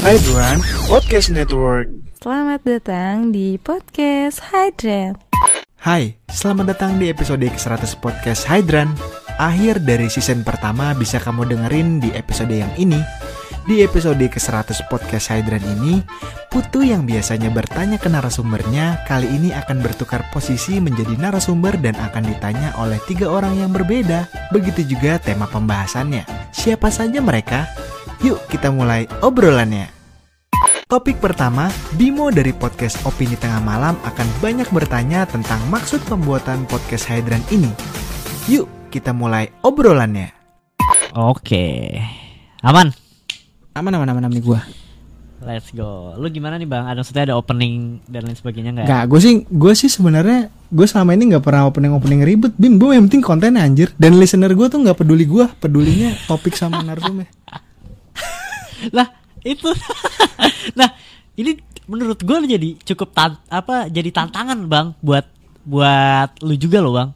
Hydran Podcast Network. Selamat datang di Podcast Hydran. Hai, selamat datang di episode ke-100 Podcast Hydran. Akhir dari season pertama bisa kamu dengerin di episode yang ini. Di episode ke-100 Podcast Hydran ini, Putu yang biasanya bertanya ke narasumbernya kali ini akan bertukar posisi menjadi narasumber dan akan ditanya oleh 3 orang yang berbeda. Begitu juga tema pembahasannya. Siapa saja mereka? Yuk kita mulai obrolannya. Topik pertama, Bimo dari podcast Opini Tengah Malam akan banyak bertanya tentang maksud pembuatan podcast Hydran ini. Yuk kita mulai obrolannya. Oke, aman nih gue. Let's go. Lu gimana nih bang? Maksudnya ada opening dan lain sebagainya nggak? Nggak, gue sih sebenarnya gue selama ini nggak pernah opening ribet. Bim, gue yang penting kontennya anjir. Dan listener gue tuh nggak peduli gue, pedulinya topik sama narsumnya. Lah itu, nah ini menurut gue jadi cukup jadi tantangan bang buat lu juga loh bang.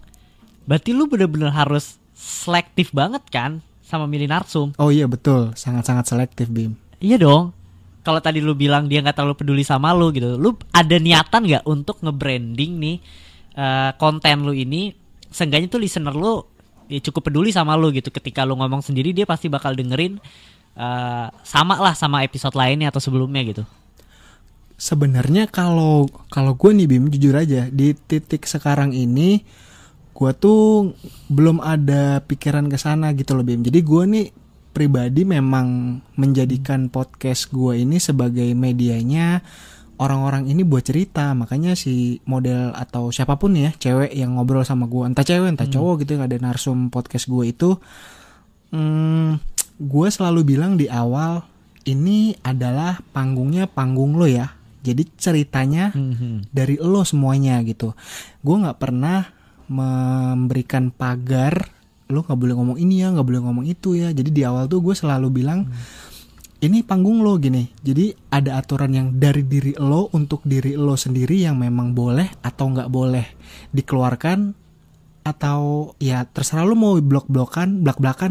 Berarti lu bener-bener harus selektif banget kan sama milih narsum. Oh iya betul, sangat-sangat selektif Bim. Iya dong. Kalau tadi lu bilang dia nggak terlalu peduli sama lu gitu, lu ada niatan nggak untuk nge-branding nih konten lu ini? Seenggaknya tuh listener lu ya cukup peduli sama lu gitu. Ketika lu ngomong sendiri dia pasti bakal dengerin. Sama lah sama episode lainnya atau sebelumnya gitu. Sebenarnya kalau gue nih Bim, jujur aja di titik sekarang ini gue tuh belum ada pikiran ke sana gitu loh Bim. Jadi gue nih pribadi memang menjadikan podcast gue ini sebagai medianya orang-orang ini buat cerita. Makanya si model atau siapapun ya, cewek yang ngobrol sama gue, entah cewek entah cowok gitu yang ada narsum podcast gue itu, gue selalu bilang di awal, ini adalah panggung lo ya. Jadi ceritanya dari lo semuanya gitu. Gue gak pernah memberikan pagar, lo gak boleh ngomong ini ya, gak boleh ngomong itu ya. Jadi di awal tuh gue selalu bilang, ini panggung lo gini. Jadi ada aturan yang dari diri lo untuk diri lo sendiri yang memang boleh atau gak boleh dikeluarkan. Atau ya terserah lo mau blak-blakan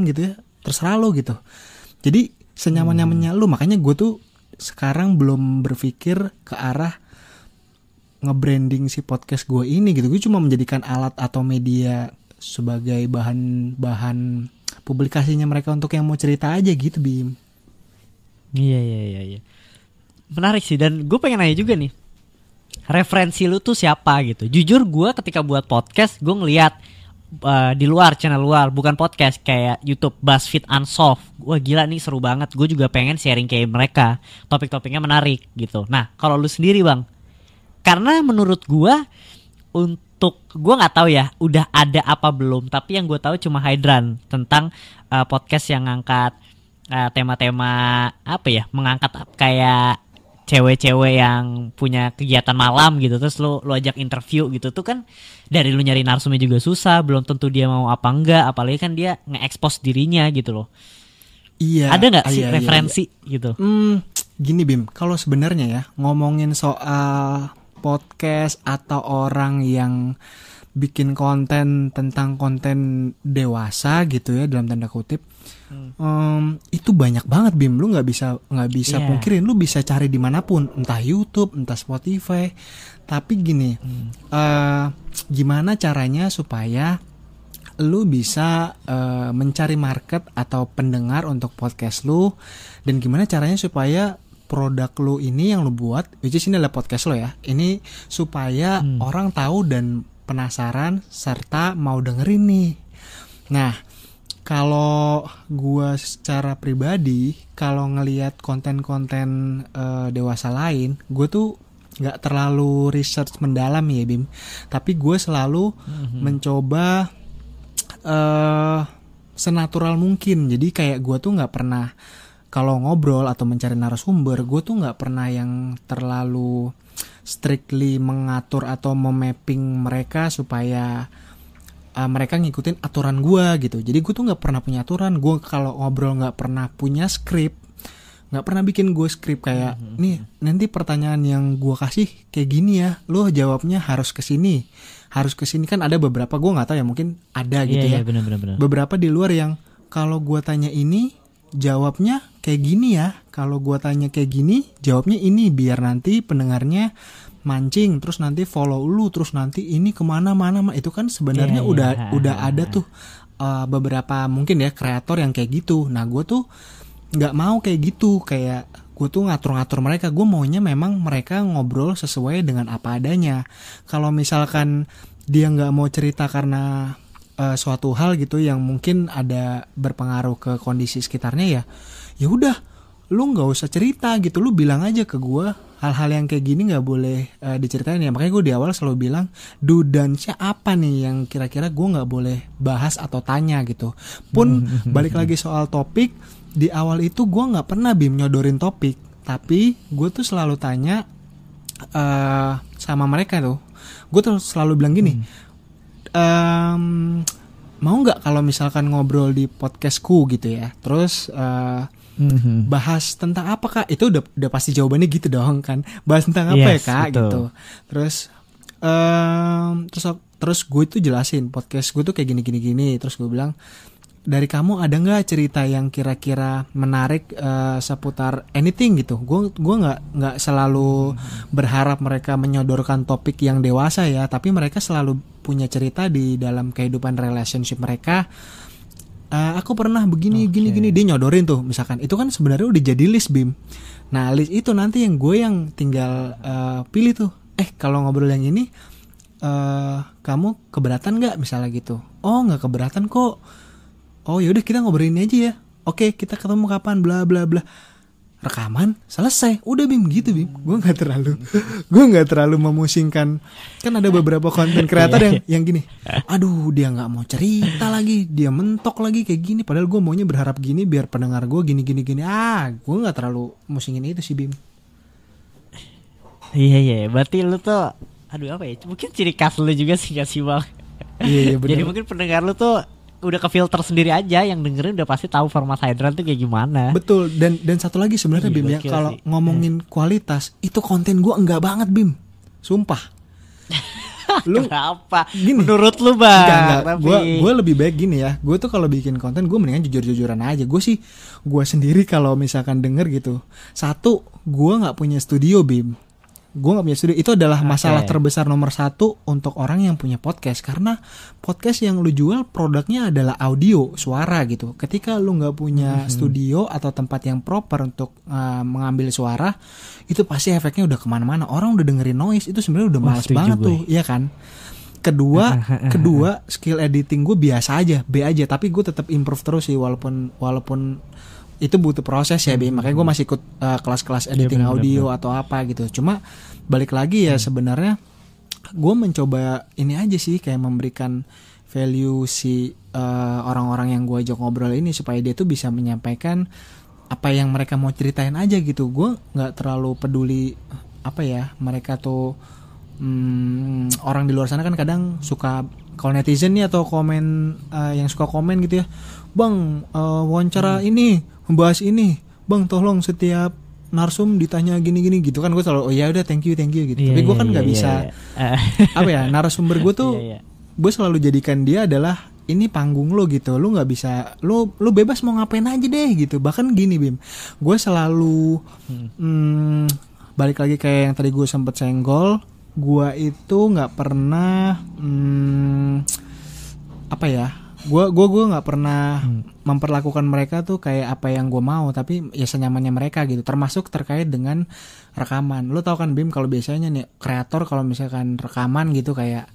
gitu ya. Terserah lo gitu. Jadi senyaman-nyamannya lo. Makanya gue tuh sekarang belum berpikir ke arah nge-branding si podcast gue ini gitu. Gue cuma menjadikan alat atau media sebagai bahan publikasinya mereka untuk yang mau cerita aja gitu Bim. Iya. Menarik sih. Dan gue pengen nanya juga nih, referensi lu tuh siapa gitu. Jujur gue ketika buat podcast gue ngeliat di luar, channel luar, bukan podcast, kayak YouTube, BuzzFeed Unsolved. Wah gila nih seru banget. Gue juga pengen sharing kayak mereka. Topik-topiknya menarik gitu. Nah kalau lu sendiri bang, karena menurut gue gue nggak tahu ya udah ada apa belum, tapi yang gue tahu cuma Hydran tentang podcast yang ngangkat tema-tema apa ya, mengangkat kayak cewek-cewek yang punya kegiatan malam gitu, terus lu ajak interview gitu tuh kan, dari lu nyari narsumnya juga susah, belum tentu dia mau apa enggak, apalagi kan dia nge-expose dirinya gitu loh. Iya. Ada nggak sih referensi gitu? Gini Bim, kalau sebenarnya ya ngomongin soal podcast atau orang yang bikin konten tentang konten dewasa gitu ya dalam tanda kutip, itu banyak banget Bim. Lu nggak bisa pungkirin, lu bisa cari dimanapun, entah YouTube, entah Spotify. Tapi gini, gimana caranya supaya lu bisa mencari market atau pendengar untuk podcast lu, dan gimana caranya supaya produk lu ini yang lu buat, which is ini adalah podcast lo ya, ini supaya orang tahu dan penasaran serta mau dengerin nih. Nah, kalau gue secara pribadi, kalau ngelihat konten-konten dewasa lain, gue tuh nggak terlalu research mendalam ya Bim. Tapi gue selalu mencoba senatural mungkin. Jadi kayak gue tuh nggak pernah, kalau ngobrol atau mencari narasumber, gue tuh nggak pernah yang terlalu strictly mengatur atau memapping mereka supaya mereka ngikutin aturan gue gitu. Jadi gue tuh nggak pernah punya aturan. Gue kalau ngobrol nggak pernah punya skrip, nggak pernah bikin gue skrip kayak nih nanti pertanyaan yang gue kasih kayak gini ya, lo jawabnya harus kesini kan. Ada beberapa, gue nggak tahu ya, mungkin ada gitu ya. Bener. Beberapa di luar yang kalau gue tanya ini jawabnya kayak gini ya, kalau gue tanya kayak gini jawabnya ini, biar nanti pendengarnya mancing, terus nanti follow lu, terus nanti ini kemana-mana. Itu kan sebenarnya udah ada tuh beberapa mungkin ya kreator yang kayak gitu. Nah gue tuh nggak mau kayak gitu, kayak gue tuh ngatur-ngatur mereka. Gue maunya memang mereka ngobrol sesuai dengan apa adanya. Kalau misalkan dia nggak mau cerita karena suatu hal gitu yang mungkin ada berpengaruh ke kondisi sekitarnya, ya udah, lu nggak usah cerita gitu, lu bilang aja ke gue hal-hal yang kayak gini nggak boleh diceritain ya. Makanya gue di awal selalu bilang do dan apa nih yang kira-kira gue nggak boleh bahas atau tanya gitu. Pun balik lagi soal topik, di awal itu gue nggak pernah nyodorin topik, tapi gue tuh selalu tanya sama mereka tuh, gue tuh selalu bilang gini, mau nggak kalau misalkan ngobrol di podcastku gitu ya, terus bahas tentang apa kak? Itu udah pasti jawabannya gitu dong kan, bahas tentang apa ya kak, betul. Gitu. Terus gue itu jelasin podcast gue tuh kayak gini. Terus gue bilang, dari kamu ada nggak cerita yang kira-kira menarik seputar anything gitu? Gue nggak selalu berharap mereka menyodorkan topik yang dewasa ya, tapi mereka selalu punya cerita di dalam kehidupan relationship mereka. Aku pernah begini, gini, dia nyodorin tuh misalkan. Itu kan sebenarnya udah jadi list Bim. Nah list itu nanti yang gue yang tinggal pilih tuh. Kalau ngobrol yang ini, kamu keberatan nggak misalnya gitu? Oh nggak keberatan kok. Oh yaudah kita ngobrol ini aja ya. Oke kita ketemu kapan? Bla bla bla. Rekaman selesai. Udah Bim gitu Bim. Gue nggak terlalu memusingkan. Kan ada beberapa konten kreator yang gini. Aduh dia nggak mau cerita lagi. Dia mentok lagi kayak gini. Padahal gue maunya berharap gini biar pendengar gue gini. Gue nggak terlalu musingin itu sih Bim. Iya. Berarti lu tuh, aduh apa ya? Mungkin ciri khas lu juga sih, gak sih Bang? Iya benar. Jadi mungkin pendengar lu tuh udah ke filter sendiri aja, yang dengerin udah pasti tahu format Hydran tuh kayak gimana. Betul. Dan satu lagi sebenarnya Bim ya, kalau ngomongin kualitas itu konten gue enggak banget Bim, sumpah. Lu kenapa? Gini, menurut lu Bang? Gue lebih baik gini ya. Gue tuh kalau bikin konten gue mendingan jujur-jujuran aja. Gue sendiri kalau misalkan denger gitu, satu gue nggak punya studio Bim. Gue gak punya studio. Itu adalah masalah terbesar nomor 1 untuk orang yang punya podcast. Karena podcast yang lu jual produknya adalah audio, suara gitu. Ketika lu gak punya studio atau tempat yang proper untuk mengambil suara, itu pasti efeknya udah kemana-mana. Orang udah dengerin noise, itu sebenarnya udah malas banget tuh, iya kan? Kedua skill editing gue biasa aja, B aja. Tapi gue tetap improve terus sih, walaupun itu butuh proses ya, makanya gue masih ikut kelas-kelas editing audio atau apa gitu. Cuma balik lagi ya, sebenarnya gue mencoba ini aja sih, kayak memberikan value si orang-orang yang gue ajak ngobrol ini, supaya dia tuh bisa menyampaikan apa yang mereka mau ceritain aja gitu. Gue nggak terlalu peduli apa ya, mereka tuh orang di luar sana kan kadang suka, kalau netizen nih atau komen yang suka komen gitu ya, Bang wawancara ini membahas ini, Bang tolong setiap narsum ditanya gini-gini gitu kan. Gue selalu oh ya udah thank you gitu. Tapi gue kan nggak bisa apa ya, narasumber gue tuh gue selalu jadikan dia adalah ini panggung lo gitu. Lu nggak bisa, lu bebas mau ngapain aja deh gitu. Bahkan gini Bim, gue selalu balik lagi kayak yang tadi gue sempet senggol, gue itu nggak pernah apa ya, gue nggak pernah memperlakukan mereka tuh kayak apa yang gue mau, tapi ya senyamannya mereka gitu. Termasuk terkait dengan rekaman. Lo tau kan Bim, kalau biasanya nih kreator kalau misalkan rekaman gitu kayak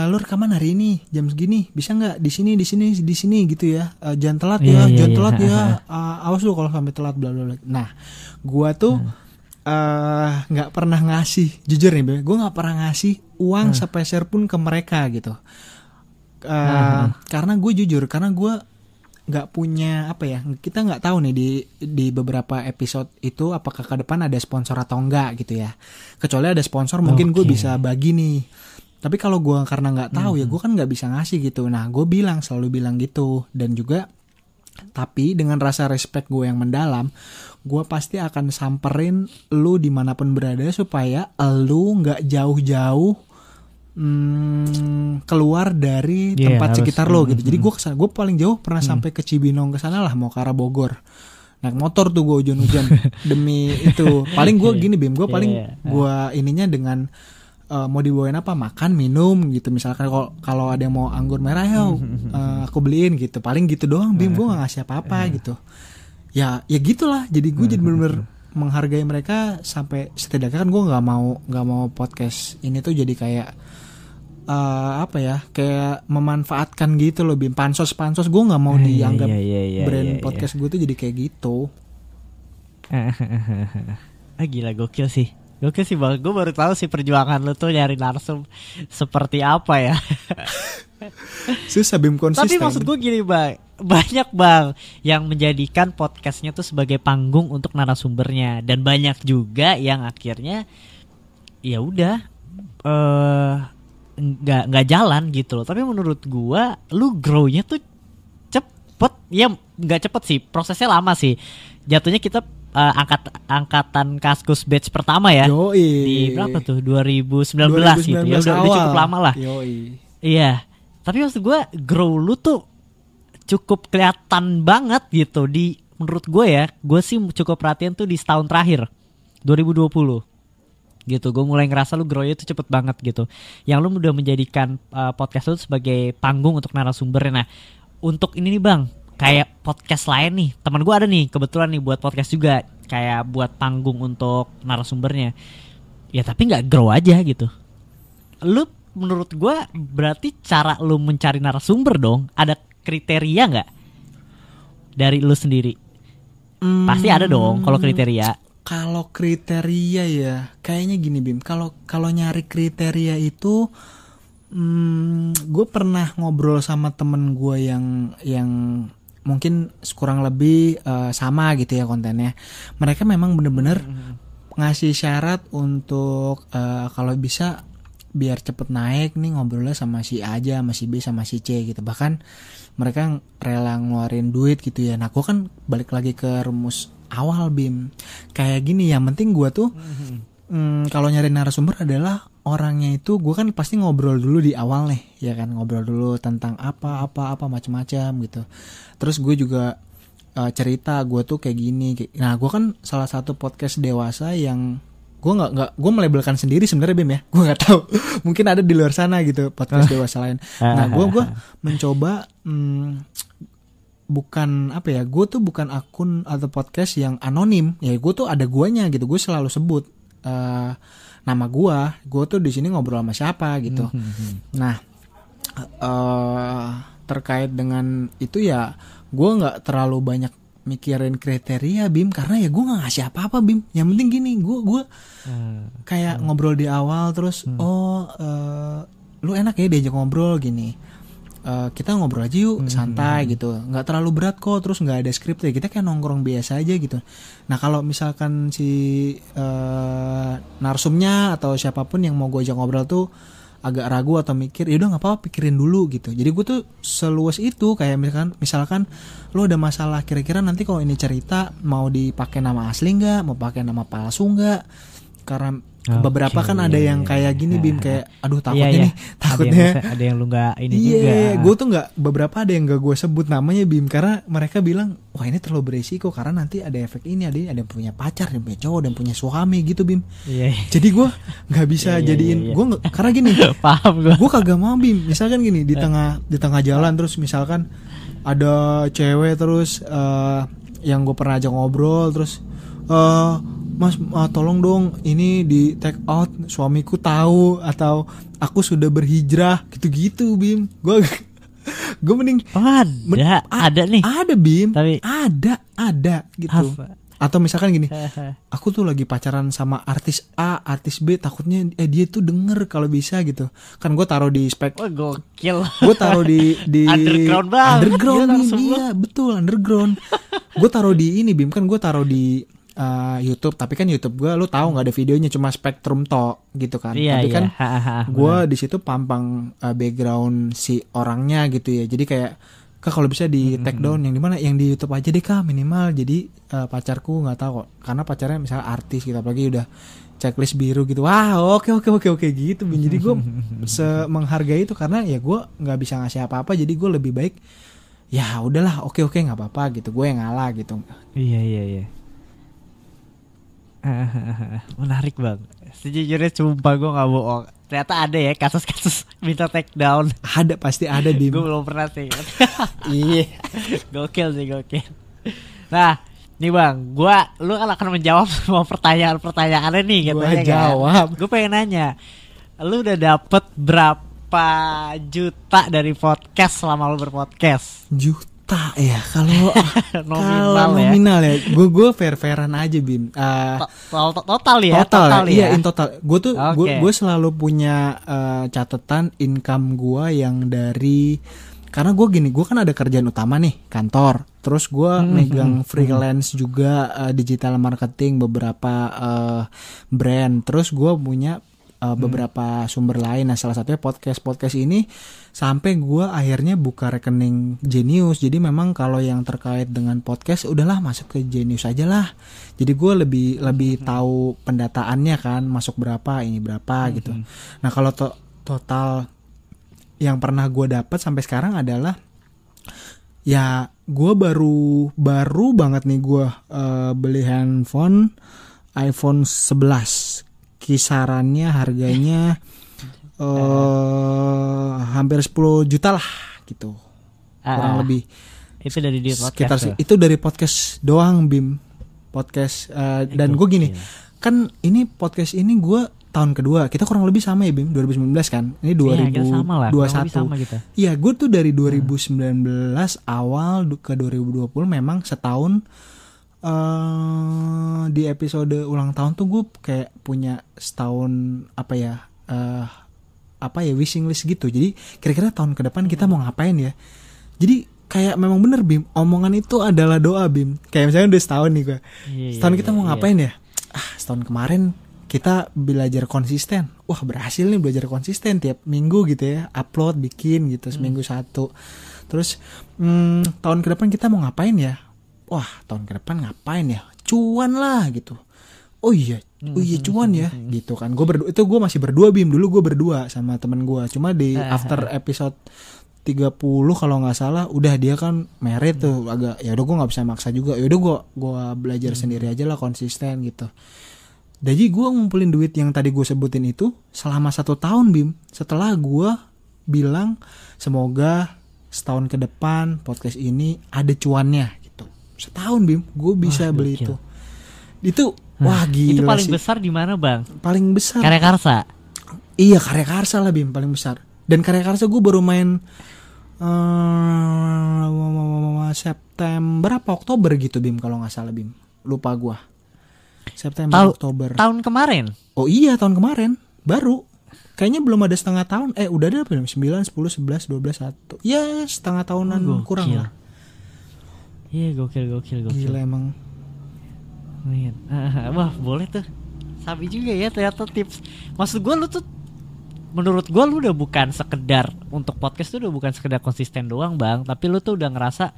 lo rekaman hari ini jam segini, bisa nggak di sini gitu ya, jangan telat ya, awas lo kalau sampai telat bla bla bla. Nah gue tuh nggak pernah ngasih, jujur nih Bim, gue nggak pernah ngasih uang sepeser pun ke mereka gitu. Karena gue jujur, karena gue nggak punya apa ya, kita nggak tahu nih di beberapa episode itu apakah ke depan ada sponsor atau enggak gitu ya. Kecuali ada sponsor mungkin gue bisa bagi nih. Tapi kalau gue karena nggak tahu ya gue kan nggak bisa ngasih gitu. Nah gue selalu bilang gitu. Dan juga tapi dengan rasa respect gue yang mendalam, gue pasti akan samperin lu dimanapun berada supaya lu nggak jauh-jauh keluar dari tempat sekitar lo gitu. Jadi gue paling jauh pernah sampai ke Cibinong ke sana lah, mau ke arah Bogor. naik motor tuh gue hujan-hujan demi itu. Paling gue gini Bim, gue paling gue ininya dengan mau dibawain apa, makan minum gitu. Misalkan kalau ada yang mau anggur merah ya aku beliin gitu. Paling gitu doang Bim, gue nggak ngasih apa-apa gitu. Ya gitulah. Jadi gue jadi bener-bener menghargai mereka sampai setidaknya kan gue nggak mau podcast ini tuh jadi kayak apa ya, kayak memanfaatkan gitu loh Bim. Pansos gue nggak mau dianggap brand podcast gue tuh jadi kayak gitu. Gila, gokil sih Bang. Gue baru tahu sih perjuangan lu tuh nyari narsum seperti apa ya. Susah Bim, konsisten. Tapi maksud gue gini Bang, banyak Bang yang menjadikan podcastnya tuh sebagai panggung untuk narasumbernya, dan banyak juga yang akhirnya ya udah nggak jalan gitu loh. Tapi menurut gue lu grow-nya tuh cepet. Ya nggak cepet sih, prosesnya lama sih. Jatuhnya kita angkatan Kaskus batch pertama ya. Yoi. Di berapa tuh 2019 gitu ya, udah cukup lama lah. Yoi. Iya, tapi maksud gue grow lu tuh cukup kelihatan banget gitu. Menurut gue ya, gue sih cukup perhatian tuh di setahun terakhir 2020 gitu. Gue mulai ngerasa lu grow-nya tuh cepet banget gitu, yang lu udah menjadikan podcast lu sebagai panggung untuk narasumbernya. Nah, untuk ini nih Bang, kayak podcast lain nih, teman gue ada nih kebetulan nih buat podcast juga, kayak buat panggung untuk narasumbernya. Ya tapi nggak grow aja gitu. Lu menurut gue berarti cara lu mencari narasumber dong, ada kriteria nggak dari lu sendiri? Pasti ada dong kalau kriteria. Kalau kriteria ya kayaknya gini Bim, kalau nyari kriteria itu gue pernah ngobrol sama temen gue yang mungkin kurang lebih sama gitu ya kontennya. Mereka memang bener-bener ngasih syarat untuk kalau bisa biar cepet naik nih ngobrolnya sama si A aja, sama si B, sama si C gitu. Bahkan mereka rela ngeluarin duit gitu ya. Nah gue kan balik lagi ke rumus awal Bim, kayak gini, yang penting gue tuh kalau nyari narasumber adalah orangnya itu gue kan pasti ngobrol dulu di awal nih ya kan, ngobrol dulu tentang apa macam-macam gitu. Terus gue juga cerita gue tuh kayak gini. Nah gue kan salah satu podcast dewasa yang gue melabelkan sendiri sebenarnya Bim ya, gue nggak tahu mungkin ada di luar sana gitu podcast dewasa lain. Nah gue mencoba bukan apa ya, gue tuh bukan akun atau podcast yang anonim ya, gue tuh ada guanya gitu. Gue selalu sebut nama gue tuh di sini ngobrol sama siapa gitu. Nah terkait dengan itu ya gue nggak terlalu banyak mikirin kriteria Bim, karena ya gue nggak ngasih apa-apa Bim. Yang penting gini, gue kayak ngobrol di awal terus lu enak ya diajak ngobrol gini, kita ngobrol aja yuk santai gitu, nggak terlalu berat kok, terus nggak ada skrip ya, kita kayak nongkrong biasa aja gitu. Nah kalau misalkan si narsumnya atau siapapun yang mau gue ajak ngobrol tuh agak ragu atau mikir, ya udah nggak apa-apa, pikirin dulu gitu. Jadi gue tuh seluas itu, kayak misalkan lo ada masalah, kira-kira nanti kalau ini cerita mau dipakai nama asli nggak, mau pakai nama palsu nggak? Karena beberapa kan ada yang kayak gini Bim, kayak aduh takutnya nih, takutnya ada yang lu nggak ini juga. Iya, gue tuh nggak, beberapa ada yang nggak gue sebut namanya Bim, karena mereka bilang wah ini terlalu beresiko karena nanti ada efek ini, ada yang punya pacar, ada yang punya cowok, ada yang punya suami gitu Bim. Jadi gue nggak bisa jadiin gue karena gini paham gue kagak mau Bim. Misalkan gini di tengah jalan terus misalkan ada cewek terus yang gue pernah ajak ngobrol terus Mas tolong dong ini di take out, suamiku tahu atau aku sudah berhijrah gitu-gitu Bim. Gue mending ada nih. Ada Bim. Tapi ada gitu. Atau misalkan gini, aku tuh lagi pacaran sama artis A, artis B, takutnya dia tuh denger kalau bisa gitu. Kan gue taruh di spek. Wah gokil. Gue taruh di underground banget. Underground Bim, iya betul underground. Gue taruh di ini Bim, kan gue taruh di YouTube, tapi kan YouTube gue lu tahu nggak ada videonya, cuma spektrum gitu kan. Tapi kan gue di situ pampang background si orangnya gitu ya. Jadi kayak Kak kalau bisa di take down yang di mana, yang di YouTube aja deh Kak minimal. Jadi pacarku nggak tahu kok, karena pacarnya misalnya artis gitu, apalagi udah checklist biru gitu. Wah oke gitu. Jadi gue menghargai itu, karena ya gue nggak bisa ngasih apa-apa, jadi gue lebih baik ya udahlah, oke nggak apa-apa gitu, gue yang ngalah gitu. Iya. Menarik bang. Sejujurnya sumpah gue gak bohong. Ternyata ada ya kasus-kasus minta take down. Ada, pasti ada Bim. Gue belum pernah sih. Iya. Gokil. Nah nih bang, lu kan akan menjawab semua pertanyaan-pertanyaannya nih katanya Gue jawab. Gue pengen nanya, lu udah dapet berapa juta dari podcast selama lu berpodcast? Juta ya kalau Nominal ya. Gue fair-fairan aja Bim. Total ya. Iya, in total. Gue tuh Oke. gue selalu punya catatan income gue yang dari, karena gue gini, gue kan ada kerjaan utama nih, kantor. Terus gue megang freelance juga, digital marketing beberapa brand. Terus gue punya beberapa sumber lain. Nah, salah satunya podcast ini sampai gue akhirnya buka rekening Genius. Jadi memang kalau yang terkait dengan podcast udahlah masuk ke Genius aja lah. Jadi gue lebih tahu pendataannya kan, masuk berapa, ini berapa gitu. Nah, kalau total yang pernah gue dapat sampai sekarang adalah, ya gue baru banget nih gue beli handphone iPhone 11. Kisarannya harganya hampir 10 juta lah gitu, kurang lebih. Itu dari di Sekitar podcast itu dari podcast doang Bim. Podcast dan gue gini, kan ini podcast ini gue tahun kedua, kita kurang lebih sama ya Bim, 2019 kan, ini 2021. Iya, gue tuh dari 2019 awal ke 2020 memang setahun. Di episode ulang tahun tuh gue kayak punya setahun wishing list gitu. Jadi kira-kira tahun ke depan kita mau ngapain ya. Jadi kayak memang bener Bim, omongan itu adalah doa Bim. Kayak misalnya udah setahun nih gue, setahun kita mau ngapain ya. Setahun kemarin kita belajar konsisten. Wah, berhasil nih belajar konsisten tiap minggu gitu ya, upload, bikin gitu seminggu satu. Terus tahun ke depan kita mau ngapain ya. Wah, tahun ke depan ngapain ya? Cuan lah gitu. Oh iya cuan ya gitu kan. Gue masih berdua Bim. Dulu gue berdua sama temen gue. Cuma di after episode 30 kalau nggak salah, udah dia kan married tuh, agak ya udah gue nggak bisa maksa juga. Ya udah gue belajar sendiri aja lah, konsisten gitu. Jadi gue ngumpulin duit yang tadi gue sebutin itu selama 1 tahun Bim. Setelah gue bilang semoga setahun ke depan podcast ini ada cuannya. Setahun Bim, gue bisa beli gokil. Itu wah gila. Itu paling sih. besar di mana bang? Paling besar Karya Karsa. Iya, Karya Karsa lah Bim, paling besar. Dan Karya Karsa gue baru main September apa Oktober gitu Bim, kalau nggak salah Bim, lupa gue. September Oktober tahun kemarin. Oh iya, tahun kemarin baru. Kayaknya belum ada setengah tahun. Udah ada belum? 9, 10, 11, 12, 1. Ya setengah tahunan kurang lah. Iya, gokil. Gila emang. Wah, boleh tuh. Sabi juga ya ternyata tips. Maksud gue lu tuh, menurut gue lu udah bukan sekedar untuk podcast tuh, udah bukan sekedar konsisten doang bang, tapi lu tuh udah ngerasa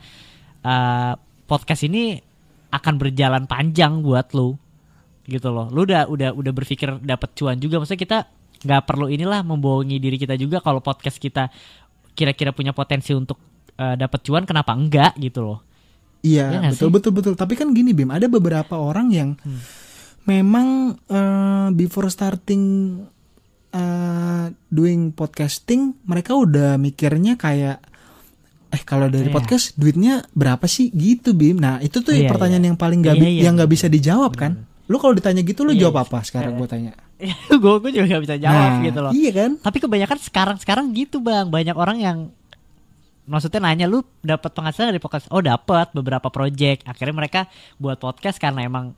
podcast ini akan berjalan panjang buat lu gitu loh. Lu udah berpikir dapat cuan juga. Maksudnya kita nggak perlu inilah membohongi diri kita juga kalau podcast kita kira-kira punya potensi untuk dapat cuan, kenapa enggak gitu loh. Iya, betul. Tapi kan gini Bim, ada beberapa orang yang memang before starting doing podcasting, mereka udah mikirnya kayak kalau dari podcast duitnya berapa sih gitu Bim. Nah itu tuh pertanyaan yang paling yang nggak bisa dijawab kan. Lu kalau ditanya gitu lu jawab apa sekarang gue tanya? Gue juga nggak bisa jawab gitu loh. Iya kan. Tapi kebanyakan sekarang gitu bang, banyak orang yang maksudnya nanya lu dapat penghasilan dari podcast. Oh dapat beberapa project. Akhirnya mereka buat podcast karena emang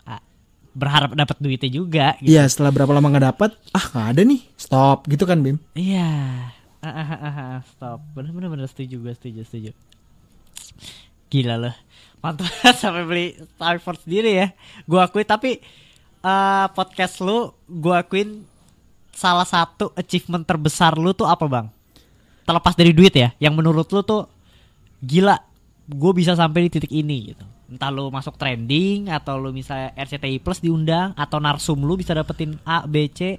berharap dapat duitnya juga. Gitu. Iya, setelah berapa lama nggak dapat, nggak ada nih, stop gitu kan Bim? Iya, stop. Bener setuju. Gila loh, mantap sampai beli iPhone sendiri ya. Gue akui, tapi podcast lu, gue akuin salah satu achievement terbesar lu tuh apa bang? Terlepas dari duit ya, yang menurut lu tuh gila, gue bisa sampai di titik ini gitu. Entah lu masuk trending, atau lu misalnya RCTI Plus diundang, atau narsum lu bisa dapetin A, B, C,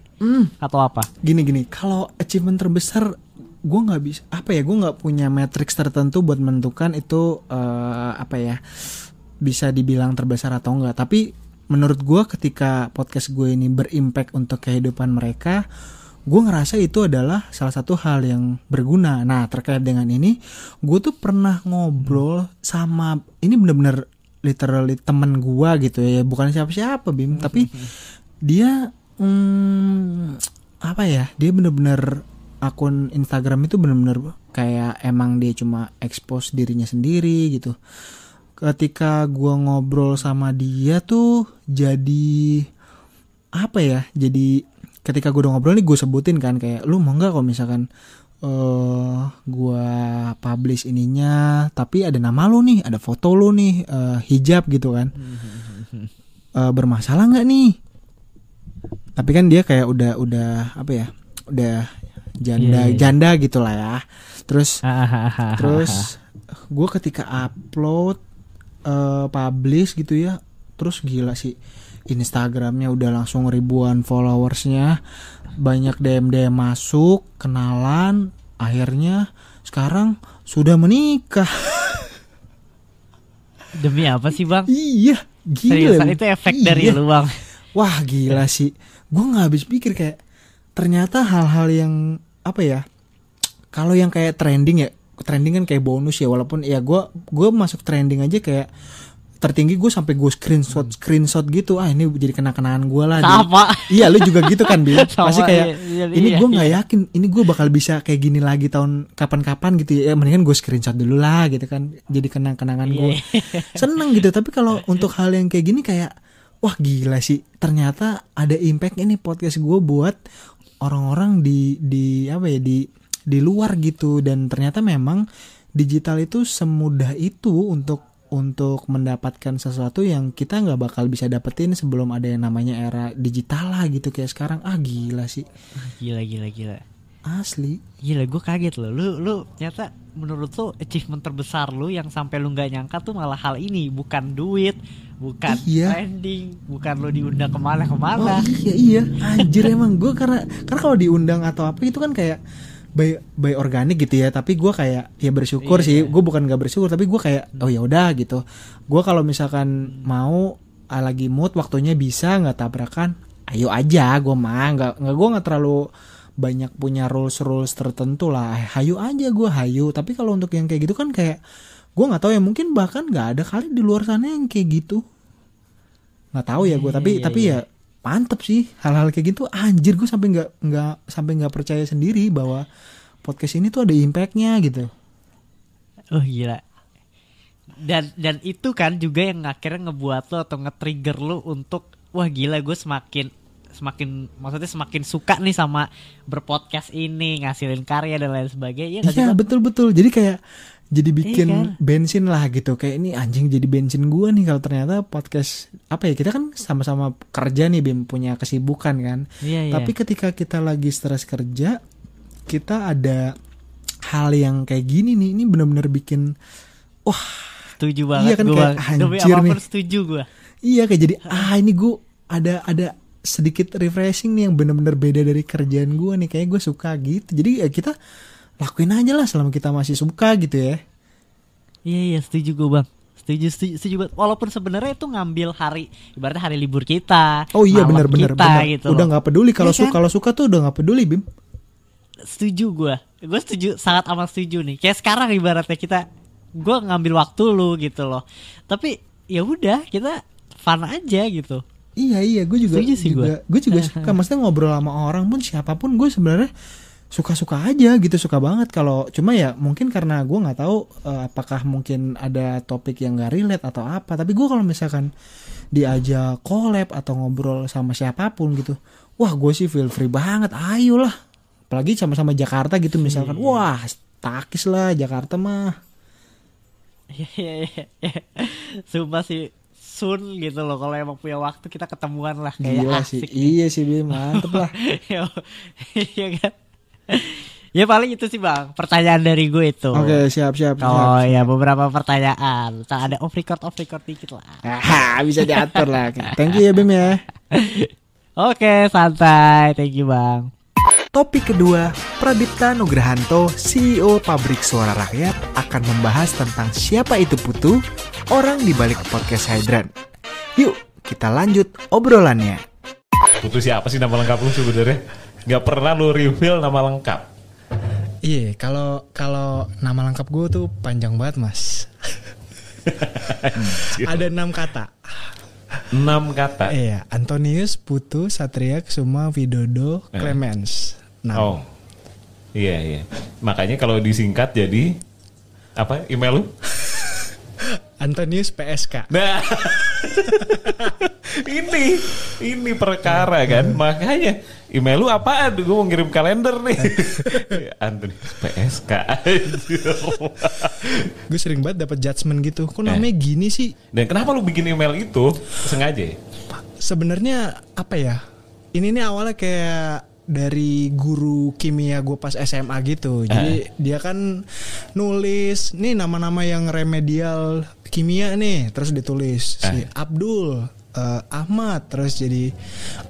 atau apa? Gini, kalau achievement terbesar gue nggak bisa gue nggak punya matriks tertentu buat menentukan itu bisa dibilang terbesar atau enggak. Tapi menurut gue ketika podcast gue ini berimpact untuk kehidupan mereka, gue ngerasa itu adalah salah satu hal yang berguna. Nah terkait dengan ini, gue tuh pernah ngobrol sama, ini bener-bener literally temen gue gitu ya, bukan siapa-siapa Bim, tapi dia dia bener-bener akun Instagram itu bener-bener kayak emang dia cuma expose dirinya sendiri gitu. Ketika gue ngobrol sama dia tuh jadi ketika gue udah ngobrol nih gue sebutin kan kayak lu mau nggak kalau misalkan gue publish ininya tapi ada nama lu nih, ada foto lu nih, hijab gitu kan, bermasalah nggak nih? Tapi kan dia kayak udah janda gitulah ya. Terus gue ketika upload publish gitu ya, terus gila sih Instagramnya udah langsung ribuan followersnya, banyak DM masuk, kenalan, akhirnya sekarang sudah menikah. Demi apa sih bang? Iya, gila. Seriusan itu efek dari lu bang? Wah gila sih, gue nggak habis pikir kayak ternyata hal-hal yang kalau yang kayak trending kan kayak bonus ya, walaupun ya gue masuk trending aja kayak tertinggi gue sampai gue screenshot gitu, ini jadi kenang-kenangan gue lah. Sama. Iya lu juga gitu kan Bil? Pasti kayak ini gue nggak iya. yakin ini gue bakal bisa kayak gini lagi tahun kapan-kapan gitu ya, mendingan gue screenshot dulu lah gitu kan, jadi kenang-kenangan gue. Seneng gitu. Tapi kalau untuk hal yang kayak gini kayak wah gila sih, ternyata ada impactnya nih podcast gue buat orang-orang di luar gitu. Dan ternyata memang digital itu semudah itu untuk mendapatkan sesuatu yang kita nggak bakal bisa dapetin sebelum ada yang namanya era digital lah gitu kayak sekarang. Gila sih. Gila. Asli. Gila, gue kaget loh. Lu ternyata menurut lu achievement terbesar lu yang sampai lu nggak nyangka tuh malah hal ini, bukan duit, bukan trending, bukan lu diundang kemana-kemana. Iya. Anjir emang gue karena kalau diundang atau apa itu kan kayak by organik gitu ya, tapi gue kayak ya bersyukur sih. Gue bukan nggak bersyukur, tapi gue kayak oh ya udah gitu. Gue kalau misalkan mau lagi mood waktunya bisa nggak tabrakan, ayo aja. Gue mah nggak terlalu banyak punya rules tertentu lah. Hayu aja gue hayu. Tapi kalau untuk yang kayak gitu kan kayak gue nggak tahu ya, mungkin bahkan nggak ada kali di luar sana yang kayak gitu. Nggak tahu ya gue. Tapi ya mantep sih hal-hal kayak gitu. Anjir gue sampai nggak percaya sendiri bahwa podcast ini tuh ada impactnya gitu. Oh gila. Dan itu kan juga yang akhirnya ngebuat lo atau nge-trigger lo untuk wah gila, gue semakin suka nih sama berpodcast ini, ngasilin karya dan lain sebagainya. Iya betul. Jadi kayak jadi bikin bensin lah gitu. Kayak ini anjing jadi bensin gue nih kalau ternyata podcast kita kan sama-sama kerja nih Bim, punya kesibukan kan. Tapi ketika kita lagi stres kerja, kita ada hal yang kayak gini nih, ini benar-benar bikin wah setuju banget. Iya kan kayak anjir nih. Setuju gue. Iya kayak jadi ini gue ada sedikit refreshing nih yang benar-benar beda dari kerjaan gue nih, kayak gue suka gitu. Jadi ya kita lakuin aja lah selama kita masih suka gitu ya. Iya setuju gue bang. Setuju banget. Walaupun sebenarnya itu ngambil ibaratnya hari libur kita. Oh iya benar gitu. Udah nggak peduli kalau suka tuh udah nggak peduli Bim. Setuju gue setuju, sangat amat setuju nih. Kayak sekarang ibaratnya gue ngambil waktu lu gitu loh. Tapi ya udah kita fun aja gitu. Iya, gue juga suka. Maksudnya ngobrol sama orang pun siapapun gue sebenarnya suka-suka aja gitu, suka banget. Kalau cuma ya mungkin karena gue nggak tahu apakah mungkin ada topik yang nggak relate atau apa. Tapi gue kalau misalkan diajak collab atau ngobrol sama siapapun gitu, wah gue sih feel free banget. Ayolah, apalagi sama-sama Jakarta gitu misalkan, wah takis lah Jakarta mah. Iya. Sumpah sih. Sun gitu loh, kalau emang punya waktu kita ketemuan lah, kayak gila asik sih. Iya sih Bim, mantep lah. Iya kan. Ya paling itu sih bang, pertanyaan dari gue itu. Oke, siap. Oh ya, beberapa pertanyaan. Ada off record dikit lah. Bisa diatur lah. Thank you ya Bim ya. Oke, santai. Thank you bang. Topik kedua, Pradipta Nugrahanto, CEO Pabrik Suara Rakyat, akan membahas tentang siapa itu Putu, orang di balik podcast Hydran. Yuk, kita lanjut obrolannya. Putu siapa sih nama lengkap lu sebenarnya? Gak pernah lu reveal nama lengkap. Iya, kalau nama lengkap gue tuh panjang banget, Mas. Ada 6 kata. 6 kata? Iya, Antonius Putu Satria Kusuma Widodo Clemens. Oh, iya. Makanya kalau disingkat jadi apa email lu? Antonius PSK. Nah, ini perkara kan. Makanya email lu apaan? Gue mau ngirim kalender nih. Antonius PSK. Gue sering banget dapat judgement gitu. Kok namanya gini sih? Dan kenapa lu bikin email itu sengaja? Sebenarnya apa ya? Ini nih awalnya kayak dari guru kimia gue pas SMA gitu. Jadi dia kan nulis nih nama-nama yang remedial kimia nih, terus ditulis si Abdul, Ahmad, terus jadi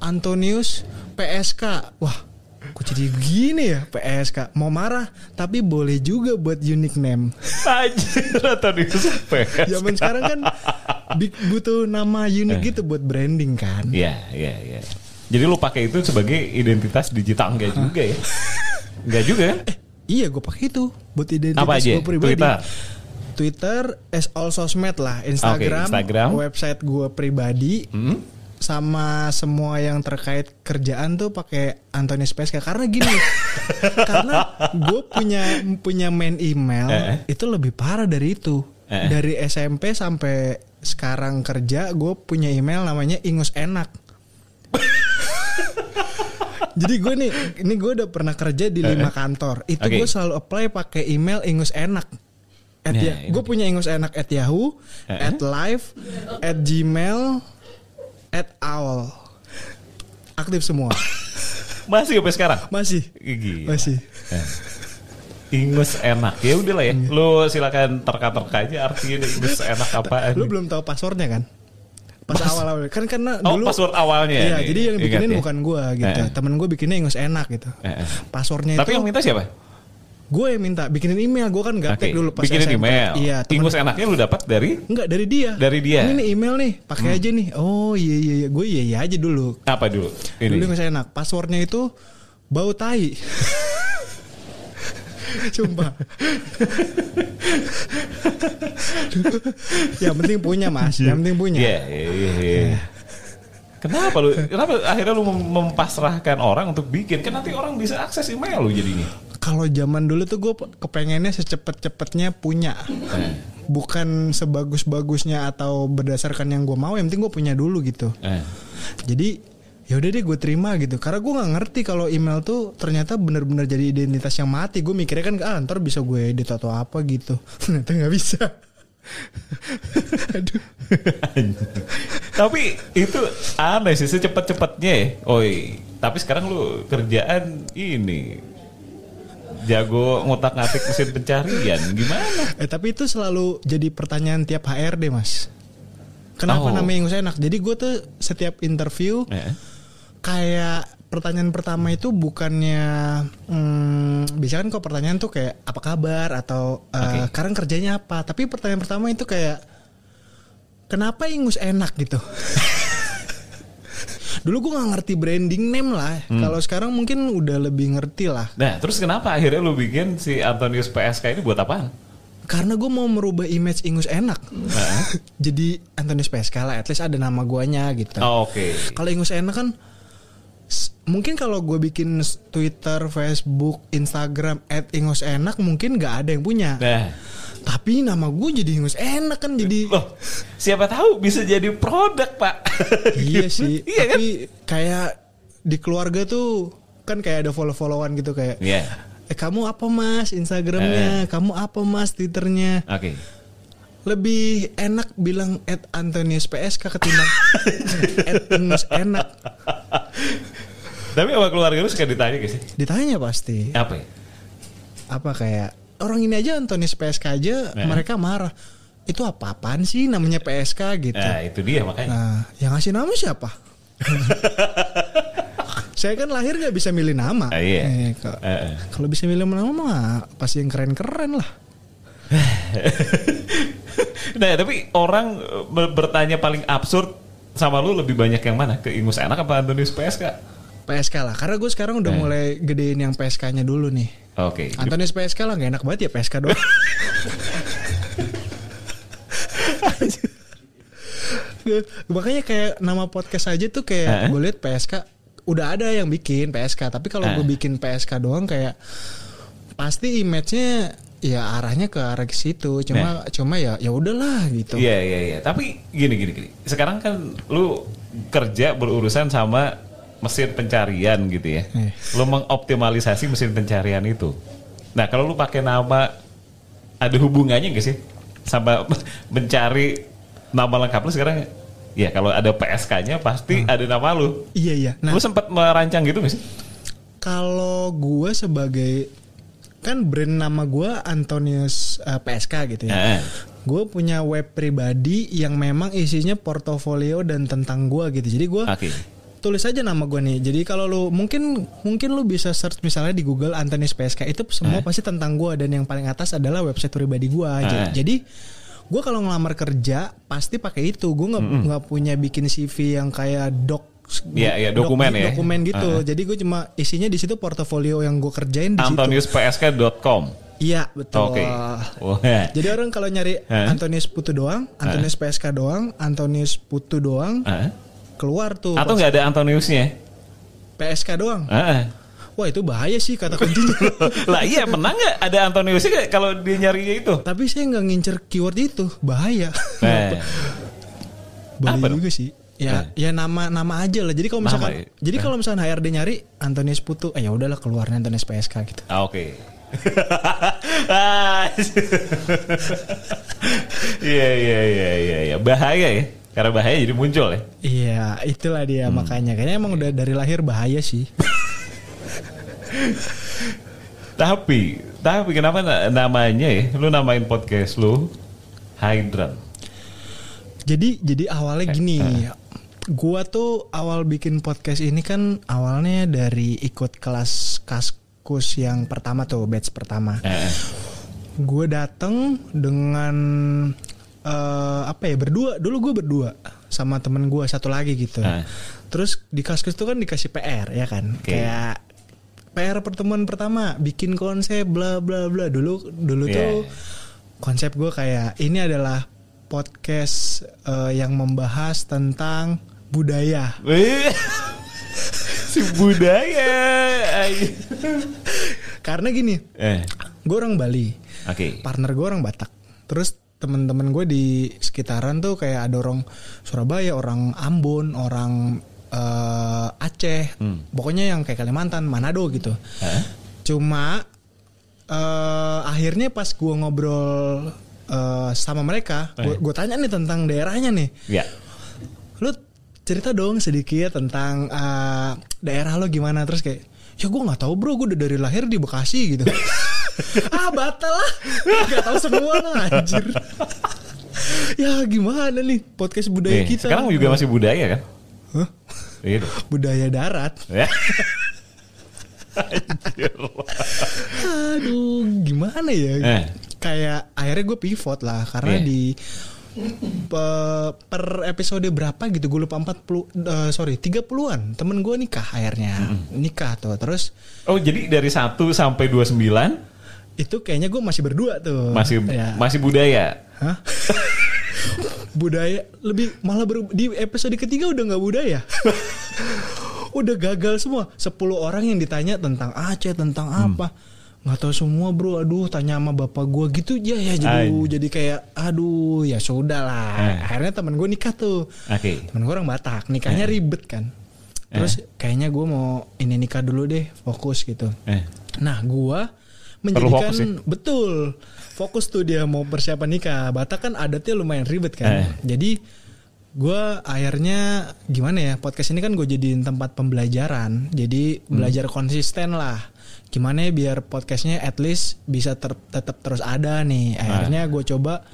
Antonius PSK. Wah, kok jadi gini ya PSK? Mau marah, tapi boleh juga buat unique name. Anjir, Antonius PSK. Zaman sekarang kan butuh nama unik gitu buat branding kan. Iya. Jadi lu pakai itu sebagai identitas digital enggak juga ya? Enggak juga kan? Iya, gue pakai itu buat identitas apa aja? gue pribadi. Twitter, all sosmed lah, Instagram. Website gue pribadi, sama semua yang terkait kerjaan tuh pakai Antonius PSK. Karena gini, karena gue punya main email itu lebih parah dari itu. Dari SMP sampai sekarang kerja, gue punya email namanya Ingus Enak. Jadi gue gue udah pernah kerja di 5 kantor. Itu gue selalu apply pakai email Ingus Enak. Gue punya Ingus Enak @yahoo, @live, @gmail, @owl. Aktif semua. Masih sampai sekarang? Masih. Gila. Masih. Ingus Enak. Ya udahlah ya. Lu silakan terka-terka aja artinya Ingus Enak apaan. Lu belum tahu passwordnya kan? Pas awal-awal kan karena dulu password awalnya. Iya, nih. jadi yang bikinin ya? bukan gue gitu. Temen gue bikinnya Ingus Enak gitu. Passwordnya Tapi itu yang minta siapa? gue yang minta bikinin email. Gue kan gaptek dulu pas bikinin SMP. email. Iya, Ingus Enaknya lu dapat dari? Enggak, dari dia. Dari dia. Ini nih email nih, pakai aja nih. Oh iya. Gue iya aja dulu. Apa dulu? Ini. Dulu Ingus Enak. Passwordnya itu bau tai. Sumpah. Yang penting punya, Mas. Yang penting punya. Iya. Kenapa akhirnya lu mempasrahkan orang untuk bikin? Kan nanti orang bisa akses email lu jadinya. Kalau zaman dulu tuh gue kepengennya secepet-cepetnya punya. Bukan sebagus-bagusnya atau berdasarkan yang gue mau, yang penting gue punya dulu gitu. Jadi ya udah deh gue terima gitu. Karena gue nggak ngerti kalau email tuh ternyata benar-benar jadi identitas yang mati. Gue mikirnya kan ntar bisa gue edit atau apa gitu. Ternyata nggak bisa. Aduh. Tapi itu aneh sih secepat-cepatnya ya. Tapi sekarang lu kerjaan ini jago ngotak-ngatik mesin pencarian, gimana? Tapi itu selalu jadi pertanyaan tiap HRD, Mas. Kenapa namanya Ingus Enak? Jadi gue tuh setiap interview kayak pertanyaan pertama itu bukannya biasanya kan kok pertanyaan tuh kayak apa kabar atau sekarang kerjanya apa, tapi pertanyaan pertama itu kayak kenapa Ingus Enak gitu. Dulu gue gak ngerti branding name lah. Kalau sekarang mungkin udah lebih ngerti lah. Nah terus kenapa akhirnya lu bikin si Antonius PSK ini buat apaan? Karena gue mau merubah image Ingus Enak. Jadi Antonius PSK lah, at least ada nama guanya gitu. Oke. Kalau Ingus Enak kan mungkin kalau gue bikin Twitter, Facebook, Instagram @ingusenak mungkin gak ada yang punya. Tapi nama gue jadi Ingus Enak kan jadi. Loh, siapa tahu bisa jadi produk, Pak. Iya sih. Iya, tapi kan? Kayak di keluarga tuh kan kayak ada follow-followan gitu kayak. Kamu apa Mas Instagramnya? Kamu apa Mas Twitternya? Oke. Lebih enak bilang @Antonius PSK ketimbang @Ingus Enak. Tapi sama keluarga lu suka ditanya gak sih? Ditanya pasti. Apa ya? Apa kayak orang ini aja Antonius PSK aja mereka marah. Itu apa-apaan sih namanya PSK gitu. Nah itu dia makanya. Nah yang ngasih nama siapa? Saya kan lahir nggak bisa milih nama. Iya. Kalau bisa milih nama mah pasti yang keren-keren lah. Nah tapi orang bertanya paling absurd sama lu lebih banyak yang mana? Ke Ingus Enak apa Antonius PSK? PSK lah, karena gue sekarang udah mulai gedein yang PSK-nya dulu nih. Oke. Antonius PSK lah, gak enak banget ya PSK doang. Makanya kayak nama podcast aja tuh kayak gue liat PSK udah ada yang bikin PSK, tapi kalau gue bikin PSK doang kayak pasti image-nya ya arahnya ke arah ke situ. Cuma ya udahlah gitu. Iya. Tapi gini. Sekarang kan lu kerja berurusan sama mesin pencarian gitu ya. Lu mengoptimalisasi mesin pencarian itu. Nah, kalau lu pakai nama ada hubungannya gak sih sama mencari nama lengkap lu sekarang? Ya kalau ada PSK-nya pasti ada nama lu. Iya. Nah, lu sempat merancang gitu gak sih? Kalau gue sebagai kan brand nama gue Antonius PSK gitu ya. Gue punya web pribadi yang memang isinya portofolio dan tentang gue gitu. Jadi gue tulis aja nama gue nih. Jadi kalau lu mungkin lu bisa search misalnya di Google Antonius PSK, itu semua pasti tentang gue, dan yang paling atas adalah website pribadi gue. Jadi gue kalau ngelamar kerja pasti pakai itu. Gue nggak punya bikin CV yang kayak dokumen gitu. Jadi gue cuma isinya di situ portofolio yang gue kerjain di situ. AntoniusPSK.com. Iya betul. Oke. Jadi orang kalau nyari Antonius Putu doang, Antonius PSK doang, Antonius Putu doang, keluar tuh. Atau nggak ada Antoniusnya? PSK doang. Wah itu bahaya sih kata kuncinya. Lah iya, menang nggak ada Antoniusnya kalau dia nyarinya itu? Tapi saya nggak ngincer keyword itu, bahaya. Bahaya juga sih. Ya nama aja lah. Jadi kalau misalkan HRD nyari Antonius Putu, ya udahlah keluarnya Antonius PSK gitu. Oke. Iya. Bahaya ya. Karena bahaya jadi muncul ya. Iya, itulah dia makanya. Kayaknya emang udah dari lahir bahaya sih. Tapi kenapa namanya ya? Lu namain podcast lu Hydran. Jadi awalnya gini. Gua tuh awal bikin podcast ini kan awalnya dari ikut kelas Kaskus yang pertama tuh, batch pertama. Gue dateng dengan berdua. Dulu gue berdua sama temen gue satu lagi gitu. Terus di Kaskus tuh kan dikasih PR ya kan. Kayak PR pertemuan pertama bikin konsep bla bla bla. Dulu tuh konsep gue kayak ini adalah podcast yang membahas tentang budaya. Si budaya. Karena gini, gue orang Bali, partner gue orang Batak. Terus teman-teman gue di sekitaran tuh kayak ada orang Surabaya, orang Ambon, orang Aceh, pokoknya yang kayak Kalimantan, Manado gitu. Cuma akhirnya pas gue ngobrol sama mereka, gue tanya nih tentang daerahnya nih. Lu cerita dong sedikit tentang daerah lo gimana. Terus kayak, ya gue nggak tahu bro, gue udah dari lahir di Bekasi gitu. Batal lah, nggak tahu semua lah anjir. Ya gimana nih podcast budaya kita? Sekarang juga masih budaya kan? Budaya darat. Aduh, gimana ya? Kayak akhirnya gue pivot lah karena di per episode berapa gitu gue lupa 30-an temen gue nikah akhirnya. Nikah tuh terus. Oh jadi dari 1 sampai 29 itu kayaknya gue masih berdua tuh. Masih budaya. Budaya lebih malah di episode ketiga udah nggak budaya. Udah gagal semua. 10 orang yang ditanya tentang Aceh tentang apa nggak tahu semua bro. Aduh tanya sama bapak gue gitu ya jadi kayak aduh ya sudah lah. Akhirnya temen gue nikah tuh. Temen gue orang Batak, nikahnya ribet kan. Terus kayaknya gue mau ini nikah dulu deh, fokus gitu. Nah gue menjadikan betul fokus tuh dia mau persiapan nikah. Batak kan adatnya lumayan ribet kan. Jadi gue akhirnya gimana ya, podcast ini kan gue jadiin tempat pembelajaran. Jadi belajar konsisten lah. Gimana ya biar podcastnya at least bisa tetap terus ada nih. Akhirnya gue coba,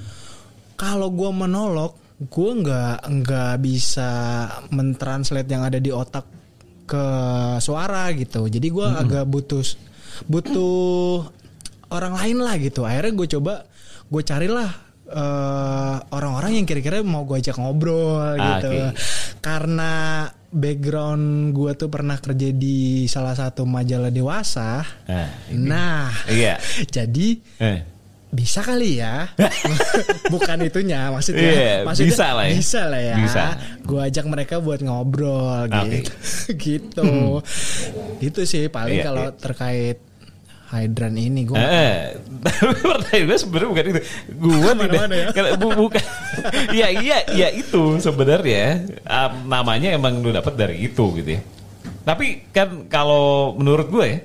kalau gue monolog gue nggak bisa mentranslate yang ada di otak ke suara gitu. Jadi gue agak butuh orang lain lah gitu. Akhirnya gue carilah orang-orang yang kira-kira mau gue ajak ngobrol gitu. Karena background gue tuh pernah kerja di salah satu majalah dewasa. Iya. Jadi bisa kali ya. Bukan itunya maksudnya bisa lah ya. Gue ajak mereka buat ngobrol gitu. Gitu sih paling kalau terkait Hydran ini gue. Pertanyaan gue sebenarnya bukan itu. Gue tidak bukan. Iya itu sebenarnya namanya emang lu dapat dari itu gitu ya. Tapi kan kalau menurut gue ya,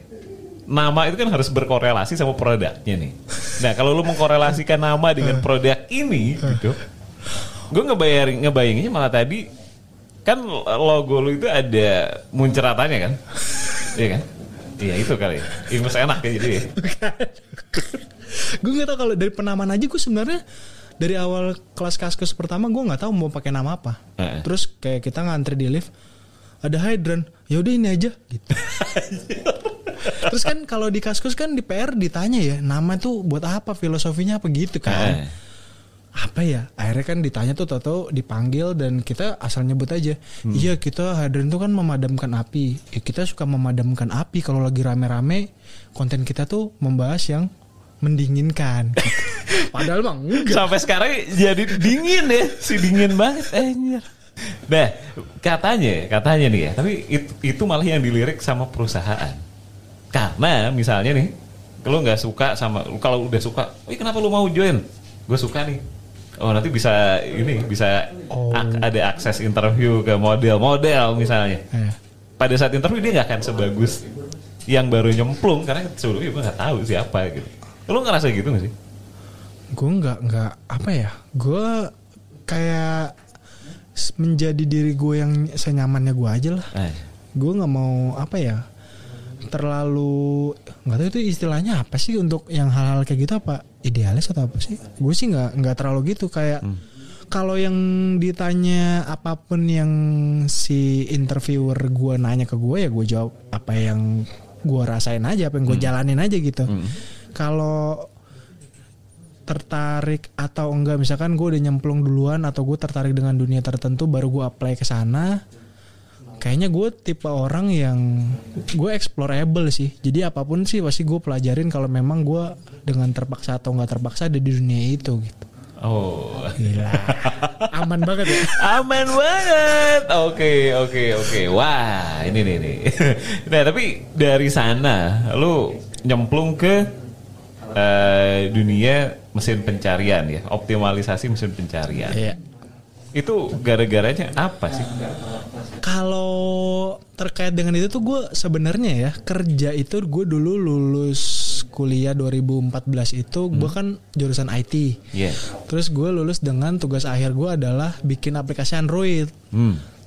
nama itu kan harus berkorelasi sama produknya nih. Nah kalau lu mengkorelasikan nama dengan produk ini gitu, gue ngebayanginnya malah tadi kan logo lu itu ada munceratannya kan, iya kan? Iya itu kali. Ingus enak ya jadi. Gue nggak tahu kalau dari penamaan aja gue sebenarnya dari awal kelas kaskus pertama gue nggak tahu mau pakai nama apa. Terus kayak kita ngantri di lift ada Hydran, ya udah ini aja gitu. Terus kan kalau di kaskus kan di PR ditanya ya nama tuh buat apa, filosofinya apa gitu kan. Apa ya, akhirnya kan ditanya tuh tahu dipanggil dan kita asal nyebut aja. Iya kita Hydran tuh kan memadamkan api ya, kita suka memadamkan api kalau lagi rame-rame. Konten kita tuh membahas yang mendinginkan gitu. Padahal bang enggak. Sampai sekarang jadi dingin ya, si dingin banget Nah katanya nih ya, tapi itu malah yang dilirik sama perusahaan. Karena misalnya nih, kalau nggak suka sama, kalau udah suka, kenapa lu mau join? Gue suka nih. Oh nanti bisa ada akses interview ke model misalnya. Pada saat interview dia nggak akan sebagus yang baru nyemplung karena sebelumnya gue nggak tahu siapa gitu. Lu ngerasa gitu nggak sih? Gue nggak apa ya. Gue kayak menjadi diri gue yang senyamannya gue aja lah. Gue nggak mau apa ya, terlalu nggak tahu itu istilahnya apa sih untuk yang hal-hal kayak gitu, apa idealis atau apa sih? Gue sih nggak terlalu gitu kayak kalau yang ditanya apapun yang si interviewer gue nanya ke gue ya gue jawab apa yang gue rasain aja, apa yang gue jalanin aja gitu. Kalau tertarik atau enggak, misalkan gue udah nyemplung duluan atau gue tertarik dengan dunia tertentu baru gue apply ke sana. Kayaknya gue tipe orang yang gue explorable sih. Jadi apapun sih pasti gue pelajarin kalau memang gue dengan terpaksa atau nggak terpaksa ada di dunia itu gitu. Oh gila. Aman banget ya. Aman banget. Oke. Wah ini nih. Nah tapi dari sana lu nyemplung ke dunia mesin pencarian ya, optimalisasi mesin pencarian. Iya. Itu gara-garanya apa sih? Kalau terkait dengan itu tuh gue sebenarnya ya kerja itu gue dulu lulus kuliah 2014 itu gue kan jurusan IT. Terus gue lulus dengan tugas akhir gue adalah bikin aplikasi Android.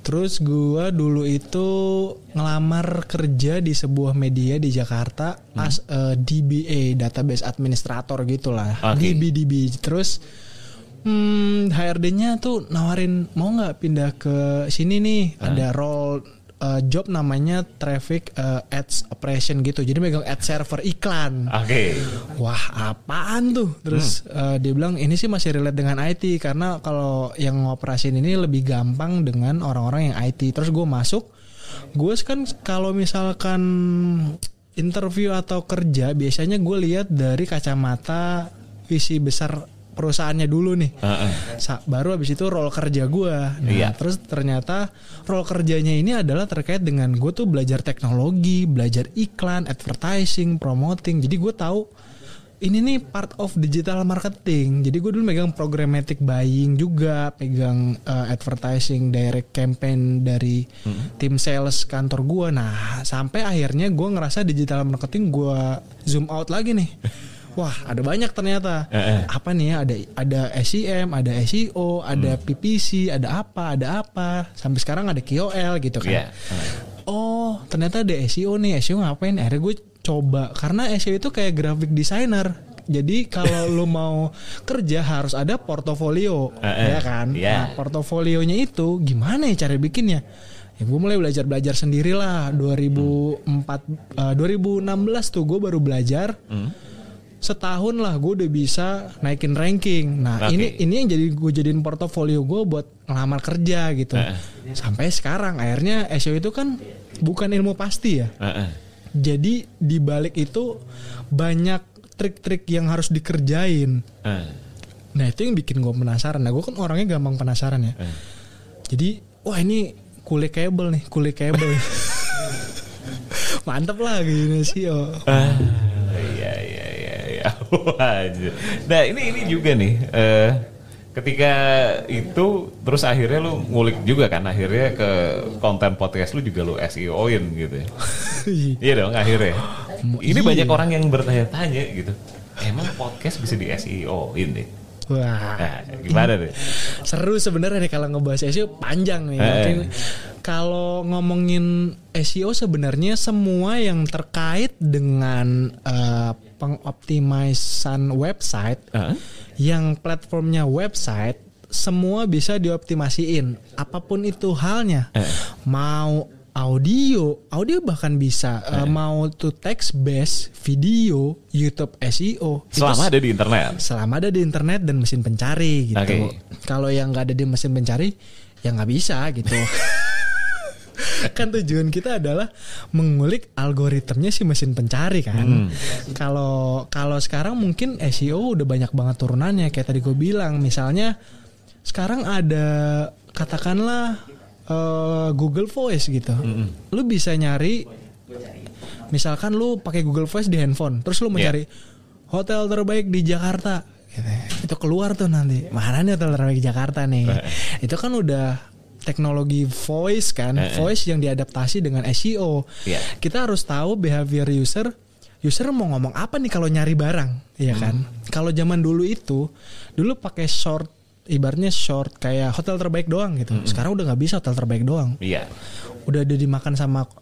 Terus gue dulu itu ngelamar kerja di sebuah media di Jakarta as DBA, database administrator gitulah. DB. Terus HRD-nya tuh nawarin mau nggak pindah ke sini nih, ada role job namanya traffic ads operation gitu, jadi megang ad server iklan. Wah apaan tuh? Terus dia bilang ini sih masih relate dengan IT karena kalau yang ngoperasin ini lebih gampang dengan orang-orang yang IT. Terus gue masuk, gue kan kalau misalkan interview atau kerja biasanya gue lihat dari kacamata visi besar perusahaannya dulu nih. Baru habis itu role kerja gue. Terus ternyata role kerjanya ini adalah terkait dengan gue tuh belajar teknologi, belajar iklan, advertising, promoting. Jadi gue tahu ini nih part of digital marketing. Jadi gue dulu megang programmatic buying juga, pegang advertising, direct campaign dari tim sales kantor gue. Nah sampai akhirnya gue ngerasa digital marketing gue zoom out lagi nih. Wah ada banyak ternyata. Apa nih ya, ada SEM, ada SEO, ada PPC, ada apa. Sampai sekarang ada KOL gitu kan. Oh ternyata ada SEO nih. SEO ngapain? Akhirnya gue coba. Karena SEO itu kayak graphic designer. Jadi kalau lo mau kerja harus ada portofolio. Ya kan. Nah portofolionya itu gimana ya cara bikinnya? Ya gue mulai belajar sendirilah 2016 tuh gue baru belajar. Setahun lah gue udah bisa naikin ranking. Nah ini yang jadi gue jadiin portofolio gue buat ngelamar kerja gitu. Sampai sekarang akhirnya SEO itu kan bukan ilmu pasti ya. Jadi di balik itu banyak trik-trik yang harus dikerjain. Nah itu yang bikin gue penasaran. Nah gue kan orangnya gampang penasaran ya. Jadi wah ini kulikable nih. Mantep lah gini sih. Iya. Nah ini juga nih. Ketika itu terus akhirnya lu ngulik juga kan, akhirnya ke konten podcast lu juga lu SEO-in gitu ya. Iya dong akhirnya. Ini banyak orang yang bertanya-tanya gitu. Emang podcast bisa di SEO-in deh? Wah, nah, gimana deh? Seru sebenarnya nih kalau ngebahas SEO panjang nih. Mungkin kalau ngomongin SEO sebenarnya semua yang terkait dengan pengoptimisan website, yang platformnya website, semua bisa dioptimasiin. Apapun itu halnya, mau audio bahkan bisa, mau to text based, video, YouTube SEO. Selama ada di internet. Selama ada di internet dan mesin pencari gitu. Kalau yang nggak ada di mesin pencari, ya nggak bisa gitu. Kan tujuan kita adalah mengulik algoritmnya si mesin pencari kan. Kalau sekarang mungkin SEO udah banyak banget turunannya kayak tadi gue bilang. Misalnya sekarang ada katakanlah Google Voice gitu. Lu bisa nyari, misalkan lu pakai Google Voice di handphone, terus lu mencari hotel terbaik di Jakarta, gitu. Itu keluar tuh nanti. Mana nih hotel terbaik di Jakarta nih? Itu kan udah teknologi voice kan, voice yang diadaptasi dengan SEO. Kita harus tahu behavior user mau ngomong apa nih kalau nyari barang, ya kan? Kalau zaman dulu pakai short, ibaratnya short kayak hotel terbaik doang gitu. Sekarang udah nggak bisa hotel terbaik doang. Udah dimakan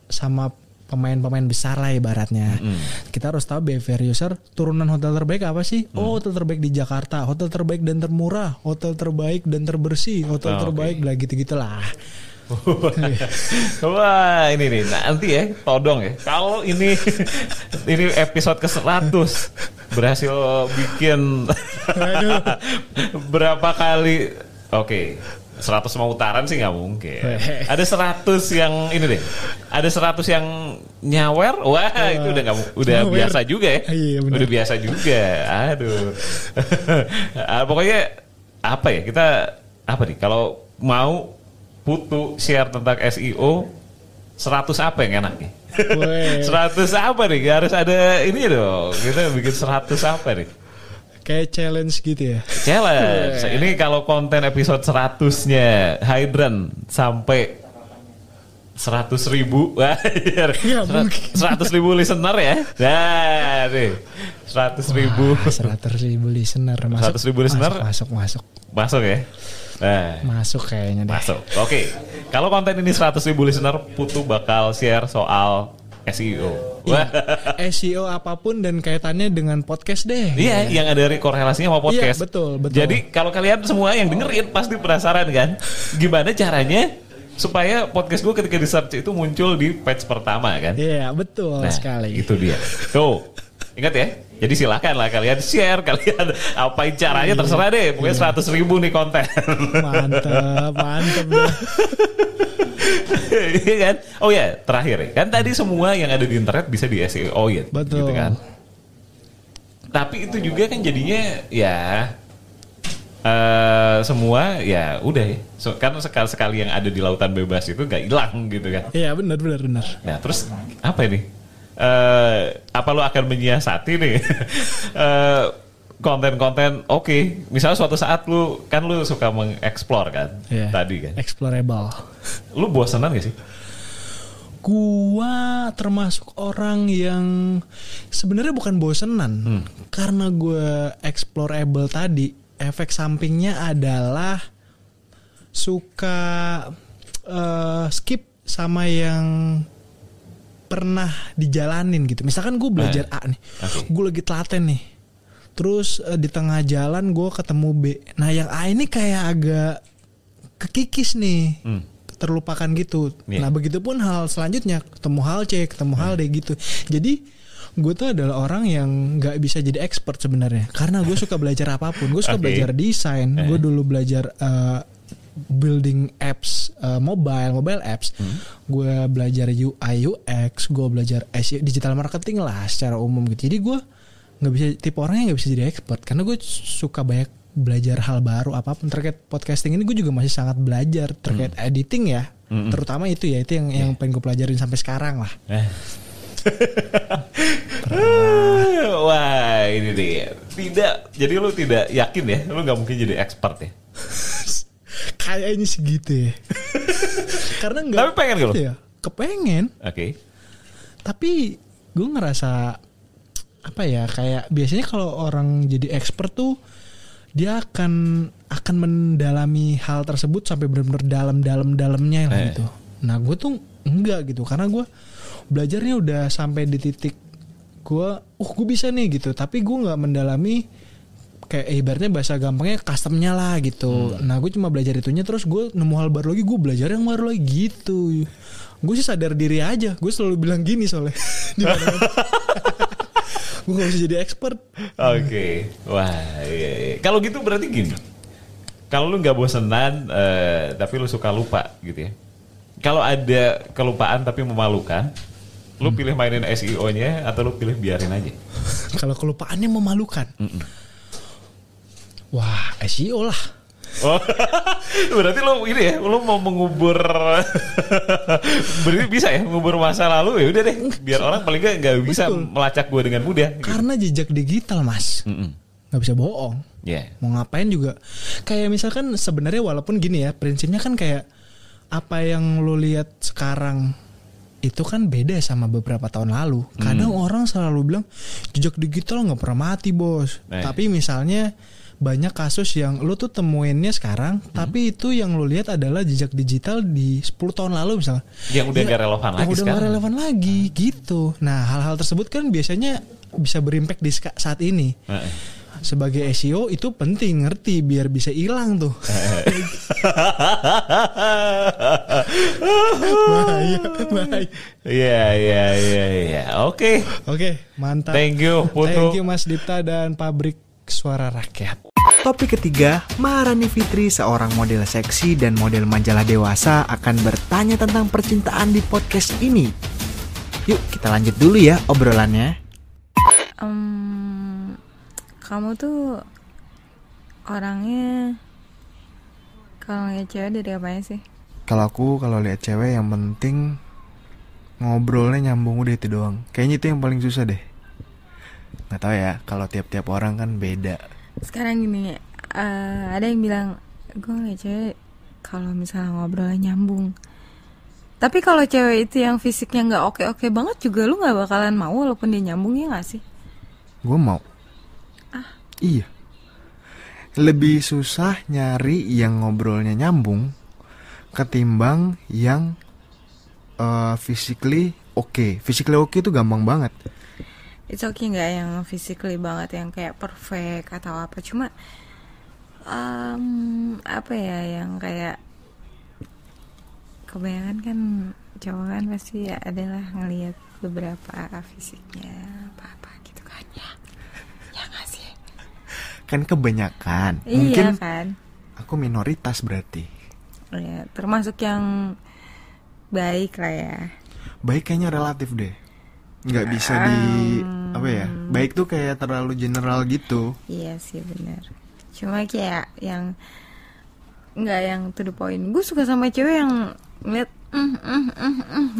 sama pemain-pemain besar lah ibaratnya. Kita harus tahu behavior user, turunan hotel terbaik apa sih? Oh, hotel terbaik di Jakarta, hotel terbaik dan termurah, hotel terbaik dan terbersih, hotel terbaik lah gitu-gitulah. Wah ini nih nanti ya todong ya. Kalau ini episode ke-100 berhasil bikin berapa kali? Oke. 100 mau utaran sih nggak mungkin. Ada 100 yang ini deh. Ada 100 yang nyawer. Wah itu udah biasa juga ya. Udah biasa juga. Aduh. Pokoknya apa ya kita apa nih kalau mau Putu share tentang SEO 100 apa yang enak nih? 100 apa nih? Harus ada ini dong. Kita bikin 100 apa nih? Kayak challenge gitu ya. Challenge. Ini kalau konten episode 100-nya Hydran sampai 100.000 ya, 100.000 listener ya. Nah, nih 100.000 listener masuk. 100.000 listener masuk ya. Nah, masuk kayaknya deh. Masuk. Oke. Kalau konten ini 100.000 listener, Putu bakal share soal SEO. SEO apapun dan kaitannya dengan podcast deh. Iya, yang ada korelasinya sama podcast. Iya, betul. Jadi kalau kalian semua yang dengerin pasti penasaran kan, gimana caranya supaya podcast gue ketika di search itu muncul di page pertama kan? Iya, betul sekali. Itu dia. Tuh, ingat ya. Jadi silakan lah kalian share, kalian apain caranya terserah deh. Pokoknya 100.000 nih konten. Mantap. Iya kan? Oh ya, terakhir kan tadi semua yang ada di internet bisa di SEO ya. Betul. Gitu kan? Tapi itu juga kan jadinya ya semua ya udah ya. Kan sekali yang ada di lautan bebas itu gak hilang gitu kan. Iya benar. Nah terus apa ini? Apa lo akan menyiasati nih konten-konten misalnya suatu saat lu suka mengeksplor kan tadi kan explorable. Lu bosanan gak sih? Gua termasuk orang yang sebenarnya bukan bosenan karena gue explorable tadi, efek sampingnya adalah suka skip sama yang pernah dijalanin gitu. Misalkan gue belajar A nih, gue lagi telaten nih, terus di tengah jalan gue ketemu B. Nah yang A ini kayak agak kekikis nih, terlupakan gitu. Yeah. Nah begitupun hal selanjutnya, ketemu hal C, ketemu hal D gitu. Jadi gue tuh adalah orang yang nggak bisa jadi expert sebenarnya, karena gue suka belajar apapun. Gue suka belajar desain. Gue dulu belajar building apps, mobile apps. Gue belajar UI UX. Gue belajar SEO, digital marketing lah secara umum gitu. Jadi gue nggak bisa, tipe orang yang nggak bisa jadi expert, karena gue suka banyak belajar hal baru apapun terkait podcasting ini. Gue juga masih sangat belajar terkait editing ya, terutama itu ya, itu yang pengen gue pelajarin sampai sekarang lah. Wah ini dia. Tidak, jadi lu tidak yakin ya, lu nggak mungkin jadi expert ya? Kayaknya segitu ya. Karena nggak. Tapi pengen gak lu? Ya, kepengen. Oke. Tapi gue ngerasa apa ya, kayak biasanya kalau orang jadi expert tuh dia akan mendalami hal tersebut sampai benar-benar dalamnya lah gitu. Nah gue tuh enggak gitu, karena gue belajarnya udah sampai di titik gue bisa nih gitu, tapi gue nggak mendalami kayak ibaratnya bahasa gampangnya customnya lah gitu. Nah gue cuma belajar itunya, terus gue nemu hal baru lagi, gue belajar yang baru lagi gitu. Gue sih sadar diri aja, gue selalu bilang gini soalnya. Gue gak bisa jadi expert. Oke. Wah iya. Kalau gitu berarti gini, kalau lu gak bosenan tapi lu suka lupa gitu ya, kalau ada kelupaan tapi memalukan, lu pilih mainin SEO-nya atau lu pilih biarin aja? Kalau kelupaannya memalukan, wah SEO lah. Oh, berarti lo ini ya, lo mau mengubur, berarti bisa ya mengubur masa lalu ya, udah deh, biar orang paling nggak bisa melacak gue dengan mudah. Gitu. Karena jejak digital mas, nggak bisa bohong. Yeah. Mau ngapain juga, kayak misalkan sebenarnya walaupun gini ya, prinsipnya kan kayak apa yang lo lihat sekarang itu kan beda sama beberapa tahun lalu. Kadang orang selalu bilang jejak digital nggak pernah mati bos, tapi misalnya banyak kasus yang lu tuh temuinnya sekarang, tapi itu yang lu lihat adalah jejak digital di 10 tahun lalu misalnya. Yang udah gak relevan lagi udah gak relevan lagi gitu. Nah hal-hal tersebut kan biasanya bisa berimpact di saat ini. Sebagai SEO itu penting ngerti biar bisa hilang tuh. Bahaya. Iya. Oke, mantap. Thank you Putu. Thank you Mas Dipta dan Pabrik Suara Rakyat. Topik ketiga, Maharani Fitri, seorang model seksi dan model majalah dewasa, akan bertanya tentang percintaan di podcast ini. Yuk kita lanjut dulu ya obrolannya. Kamu tuh orangnya kalau lihat cewek dari apanya sih? Kalau lihat cewek yang penting ngobrolnya nyambung, udah itu doang. Kayaknya itu yang paling susah deh. Nggak tahu ya, kalau tiap-tiap orang kan beda. Sekarang gini, ada yang bilang gue ngeliat cewek kalau misalnya ngobrolnya nyambung. Tapi kalau cewek itu yang fisiknya nggak oke banget juga lu nggak bakalan mau walaupun dia nyambung, ya nggak sih? Gue mau. Iya. Lebih susah nyari yang ngobrolnya nyambung ketimbang yang physically oke. Physically oke itu gampang banget. It's okay nggak yang physically banget, yang kayak perfect atau apa, cuma apa ya, yang kayak kebanyakan kan cowok kan pasti ya adalah ngelihat beberapa fisiknya apa gitu kan ya nggak sih? Kan kebanyakan. Iya, mungkin kan aku minoritas berarti. ya, termasuk yang baik lah ya. Baik kayaknya relatif deh, nggak bisa di apa ya, baik tuh kayak terlalu general gitu. Iya sih benar, cuma kayak yang nggak yang to the point. Gue suka sama cewek yang ngeliat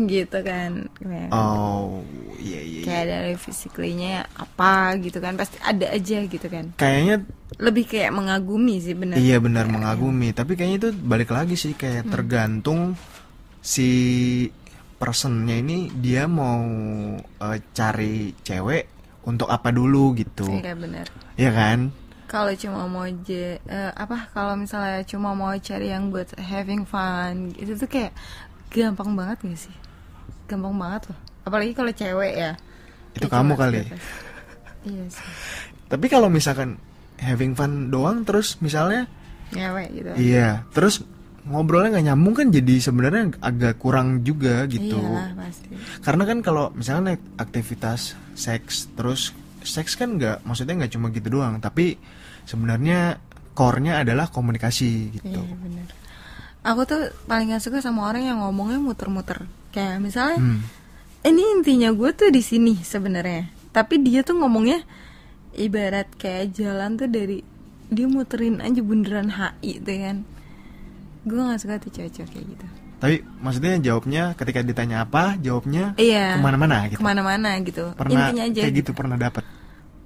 gitu kan. Oh iya. Kayak dari physically-nya apa gitu kan, pasti ada aja gitu kan. Kayaknya lebih kayak mengagumi sih, benar. Iya benar, mengagumi. Tapi kayaknya itu balik lagi sih, kayak tergantung si personnya ini dia mau cari cewek untuk apa dulu gitu. Iya benar. Iya kan? Kalau cuma mau kalau misalnya cuma mau cari yang buat having fun, itu tuh kayak gampang banget gak sih? Gampang banget loh. Apalagi kalau cewek ya. Itu kamu kali. Iya sih. Tapi kalau misalkan having fun doang terus misalnya cewek gitu. Iya, terus ngobrolnya nggak nyambung kan jadi sebenarnya agak kurang juga gitu. Iyalah pasti. Karena kan kalau misalnya aktivitas seks, terus seks kan maksudnya nggak cuma gitu doang, tapi sebenarnya core-nya adalah komunikasi gitu. Iya benar. Aku tuh paling gak suka sama orang yang ngomongnya muter-muter. Kayak misalnya, ini intinya gue tuh di sini sebenarnya. Tapi dia tuh ngomongnya ibarat kayak jalan tuh dari dia muterin aja bundaran HI tuh kan. Gue gak suka tuh cewek-cewek kayak gitu. Tapi maksudnya jawabnya ketika ditanya apa, jawabnya Iya. kemana-mana gitu. Kemana-mana gitu. Pernah Intinya aja. kayak gitu pernah dapat.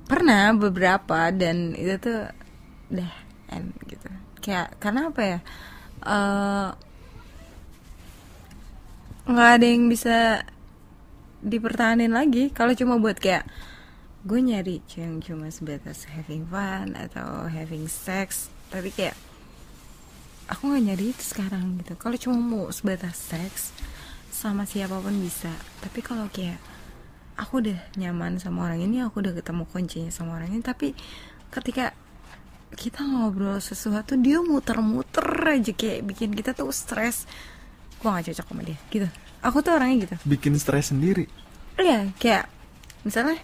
Pernah beberapa dan itu tuh dah end gitu. Kayak karena apa ya? Nggak ada yang bisa dipertahanin lagi kalau cuma buat kayak gue nyari yang cuma sebatas having fun atau having sex, tapi kayak aku nggak nyari itu sekarang gitu. Kalau cuma mau sebatas seks sama siapapun bisa, tapi kalau kayak aku udah nyaman sama orang ini, aku udah ketemu kuncinya sama orang ini, tapi ketika kita ngobrol sesuatu dia muter-muter aja kayak bikin kita tuh stres, gue gak cocok sama dia gitu. Aku tuh orangnya gitu, Bikin stres sendiri. iya kayak misalnya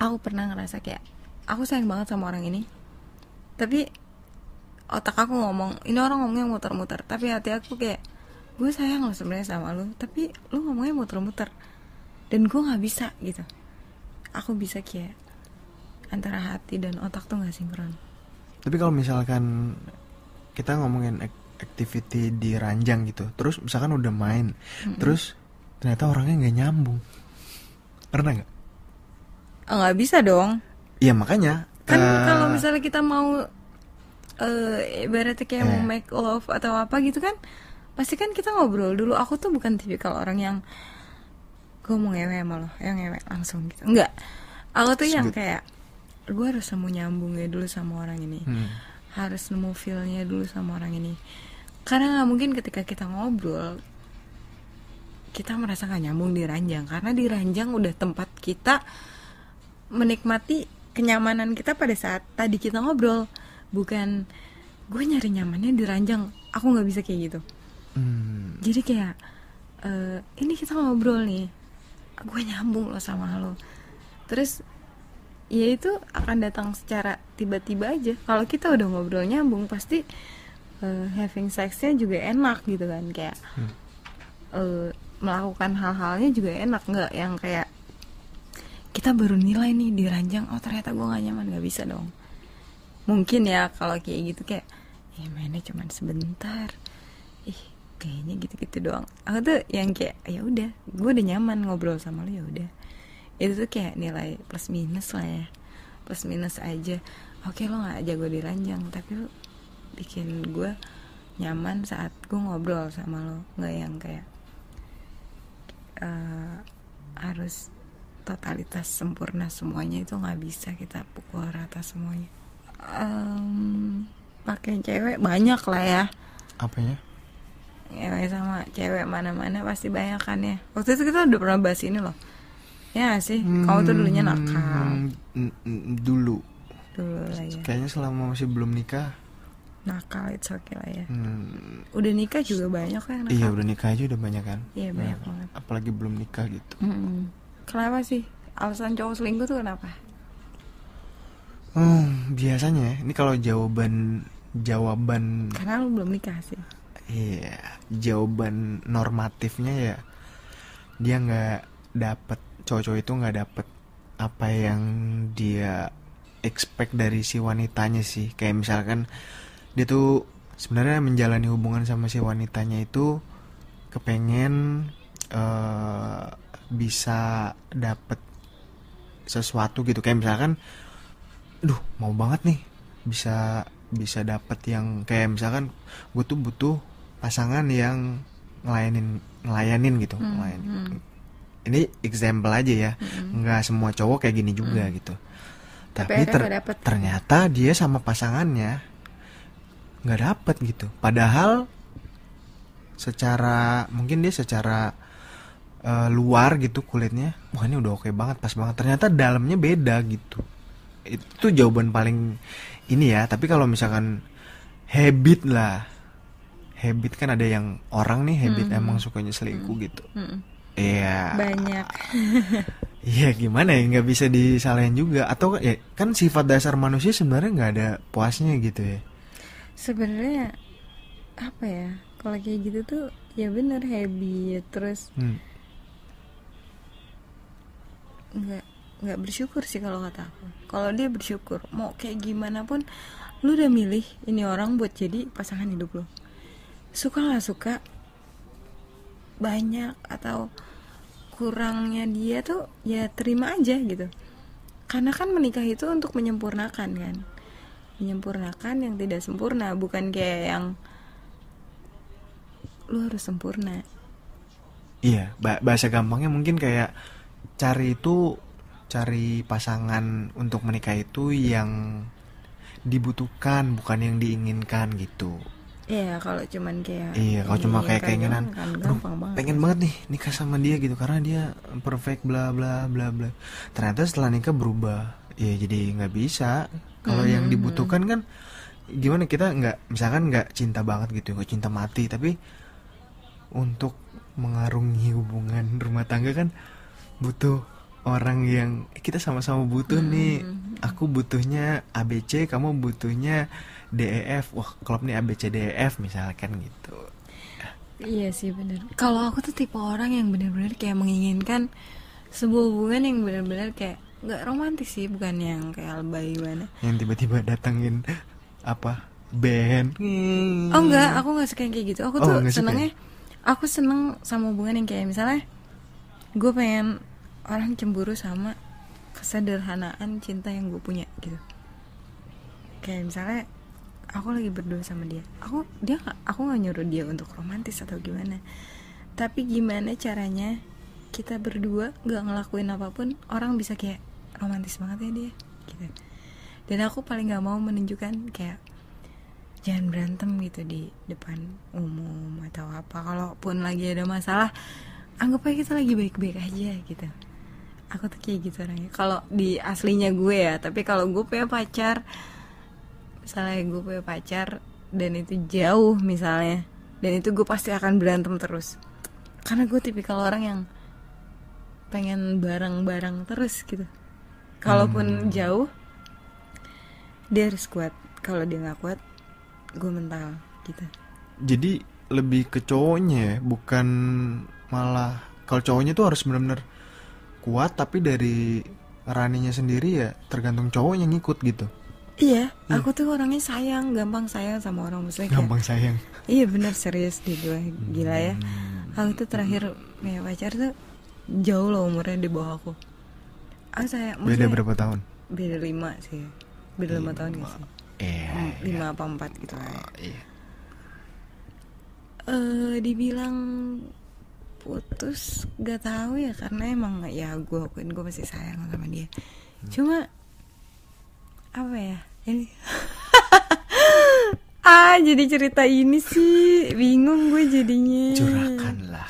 aku pernah ngerasa kayak aku sayang banget sama orang ini, tapi otak aku ngomong ini orang ngomongnya muter-muter, tapi hati aku kayak gue sayang loh sebenarnya sama lu, tapi lu ngomongnya muter-muter dan gue nggak bisa gitu. Aku bisa kayak antara hati dan otak tuh nggak sinkron. Tapi kalau misalkan kita ngomongin activity di ranjang gitu, terus misalkan udah main, terus ternyata orangnya nggak nyambung, pernah nggak? Nggak bisa dong. Iya makanya. Kan kalau misalnya kita mau ibaratnya kayak mau make love atau apa gitu kan, pasti kan kita ngobrol dulu. Aku tuh bukan tipikal orang yang gue mau ngewe sama lo, yang ngewe langsung gitu. Enggak. Aku tuh yang kayak gue harus nemu nyambungnya dulu sama orang ini, harus nemu feel-nya dulu sama orang ini. Karena nggak mungkin ketika kita ngobrol kita merasa gak nyambung di ranjang, karena di ranjang udah tempat kita menikmati kenyamanan kita pada saat tadi kita ngobrol. Bukan gue nyari nyamannya di ranjang, aku nggak bisa kayak gitu. Jadi kayak ini kita ngobrol nih, gue nyambung loh sama lo, terus ya itu akan datang secara tiba-tiba aja. Kalau kita udah ngobrol nyambung, pasti having sexnya juga enak gitu kan, kayak melakukan hal-halnya juga enak, nggak yang kayak kita baru nilai nih di ranjang, oh ternyata gue nggak nyaman, nggak bisa dong. Mungkin ya kalau kayak gitu kayak mainnya cuman sebentar, kayaknya gitu-gitu doang. Aku tuh yang kayak ya udah, gue udah nyaman ngobrol sama lo, ya udah. Itu tuh kayak nilai plus minus lah ya, plus minus aja. Oke, lo nggak jago di ranjang, tapi lo bikin gue nyaman saat gue ngobrol sama lo, nggak yang kayak harus totalitas sempurna semuanya. Itu nggak bisa kita pukul rata semuanya. Pakai cewek banyak lah ya. Apanya? Cewek sama cewek mana-mana pasti banyak kan ya. Waktu itu kita udah pernah bahas ini loh. Ya sih, kamu tuh dulunya nakal. Dulu lah ya. Kayaknya selama masih belum nikah. Nakal, it's okay lah ya. Udah nikah juga banyak kan nakal. Iya, udah nikah aja udah banyak kan. Iya, banyak banget. Apalagi belum nikah gitu. Kenapa sih alasan cowok selingkuh tuh kenapa? Biasanya ya, ini kalau jawaban Karena lu belum nikah sih. iya, jawaban normatifnya ya dia nggak dapet, cowok-cowok itu nggak dapet apa yang dia expect dari si wanitanya sih. Kayak misalkan dia tuh sebenarnya menjalani hubungan sama si wanitanya itu kepengen bisa dapet sesuatu gitu. Kayak misalkan mau banget nih bisa dapet yang kayak misalkan gue tuh butuh pasangan yang ngelayanin gitu. Ini example aja ya, nggak semua cowok kayak gini juga gitu. Tapi ternyata dia sama pasangannya nggak dapet gitu. Padahal mungkin dia secara luar gitu kulitnya, wah ini udah oke banget, pas banget. Ternyata dalamnya beda gitu. Itu jawaban paling ini ya. Tapi kalau misalkan habit lah, habit kan ada yang orang nih habit emang sukanya selingkuh gitu. Iya. Banyak. Iya gimana ya, nggak bisa disalahin juga. Atau ya kan sifat dasar manusia sebenarnya nggak ada puasnya gitu ya. Sebenarnya apa ya? Kalau kayak gitu tuh ya bener habit, terus nggak bersyukur sih kalau kata aku. Kalau dia bersyukur, mau kayak gimana pun, lu udah milih ini orang buat jadi pasangan hidup lo. Suka nggak suka, banyak atau kurangnya dia tuh ya terima aja gitu. Karena kan menikah itu untuk menyempurnakan kan, menyempurnakan yang tidak sempurna, bukan kayak yang lu harus sempurna. Iya, bahasa gampangnya mungkin kayak cari pasangan untuk menikah itu yang dibutuhkan, bukan yang diinginkan gitu. Iya, kalau cuman kayak kalau cuma kayak keinginan, kan gampang banget. pengen banget nih nikah sama dia gitu karena dia perfect bla bla bla bla. Ternyata setelah nikah berubah. Ya jadi nggak bisa. Kalau yang dibutuhkan kan gimana, kita misalkan nggak cinta banget gitu, nggak cinta mati, tapi untuk mengarungi hubungan rumah tangga kan butuh orang yang kita sama-sama butuh nih. Aku butuhnya ABC, kamu butuhnya DEF. Wah, klub nih ABCDEF misalkan gitu. Iya sih benar. Kalau aku tuh tipe orang yang benar-benar kayak menginginkan sebuah hubungan yang benar-benar kayak nggak romantis sih, bukan yang kayak lebay gimana. Yang tiba-tiba datangin band. Oh enggak, aku nggak suka yang kayak gitu. Aku tuh senengnya, aku seneng sama hubungan yang kayak misalnya gue pengen orang cemburu sama kesederhanaan cinta yang gue punya gitu. Kayak misalnya aku lagi berdua sama dia, aku nggak nyuruh dia untuk romantis atau gimana, tapi gimana caranya kita berdua nggak ngelakuin apapun orang bisa kayak romantis banget ya dia gitu. Dan aku paling nggak mau menunjukkan kayak jangan berantem gitu di depan umum atau apa. Kalaupun lagi ada masalah, anggap aja kita lagi baik-baik aja gitu. Aku tuh kayak gitu orangnya. Kalau di aslinya gue ya, tapi kalau gue punya pacar, misalnya gue punya pacar dan itu jauh misalnya, dan itu gue pasti akan berantem terus. Karena gue tipikal orang yang pengen bareng-bareng terus gitu. Kalaupun jauh, dia harus kuat. Kalau dia nggak kuat, gue mental gitu. Jadi lebih ke cowoknya, bukan malah kalau cowoknya tuh harus benar-benar kuat, tapi dari Raninya sendiri ya tergantung cowoknya ngikut gitu. Iya, aku tuh orangnya sayang, gampang sayang sama orang, maksudnya gampang sayang. Iya benar, serius di gue, gila ya. Aku tuh terakhir punya pacar tuh jauh loh umurnya di bawah aku. Beda berapa tahun? Beda 5 sih. Beda 5 tahun gak sih? 5 apa 4 gitu lah. Dibilang putus gak tahu ya, karena emang ya gue akuin gue masih sayang sama dia. Cuma apa ya ini jadi cerita ini sih bingung gue jadinya. Curahkanlah.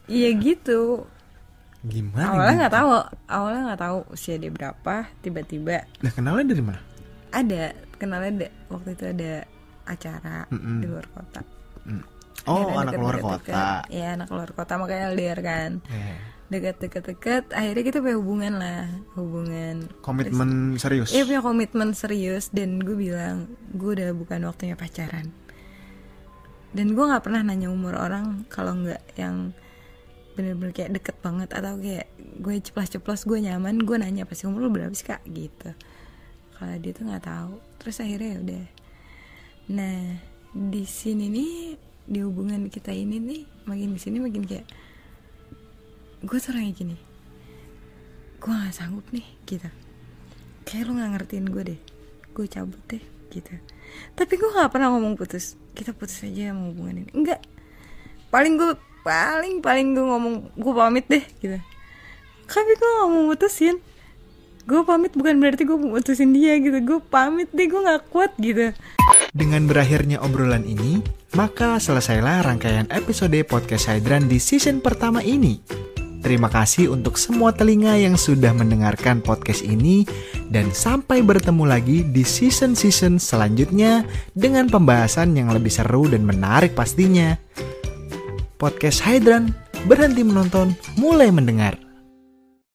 Iya gitu. Gimana? Awalnya nggak tahu usia dia berapa, tiba-tiba. Nah, kenalnya dari mana? Kenalnya waktu itu ada acara di luar kota. Oh, anak luar kota. Iya, anak luar kota, makanya LDR kan. Deket. Akhirnya kita punya hubungan. Komitmen serius. Iya, punya komitmen serius. Dan gue bilang, gue udah bukan waktunya pacaran. Dan gue nggak pernah nanya umur orang kalau nggak yang bener-bener kayak deket banget atau kayak gue ceplos gue nyaman, gue nanya pasti umur lu berapa sih kak gitu. Kalau dia tuh nggak tahu. Terus akhirnya ya udah. Nah di sini nih, di hubungan kita ini nih, makin kesini makin kayak gue tuh orangnya gini, gue nggak sanggup nih gitu. Kayak lu nggak ngertiin gue deh, gue cabut deh gitu. Tapi gue nggak pernah ngomong putus, kita putus aja sama hubungan ini. Enggak, paling gue ngomong gue pamit deh gitu. Tapi gue nggak mau putusin. Gue pamit bukan berarti gue mau putusin dia gitu. Gue pamit deh, gue nggak kuat gitu. Dengan berakhirnya obrolan ini, maka selesailah rangkaian episode podcast Hydran di season pertama ini. Terima kasih untuk semua telinga yang sudah mendengarkan podcast ini, dan sampai bertemu lagi di season-season selanjutnya dengan pembahasan yang lebih seru dan menarik pastinya. Podcast Hydran, berhenti menonton, mulai mendengar.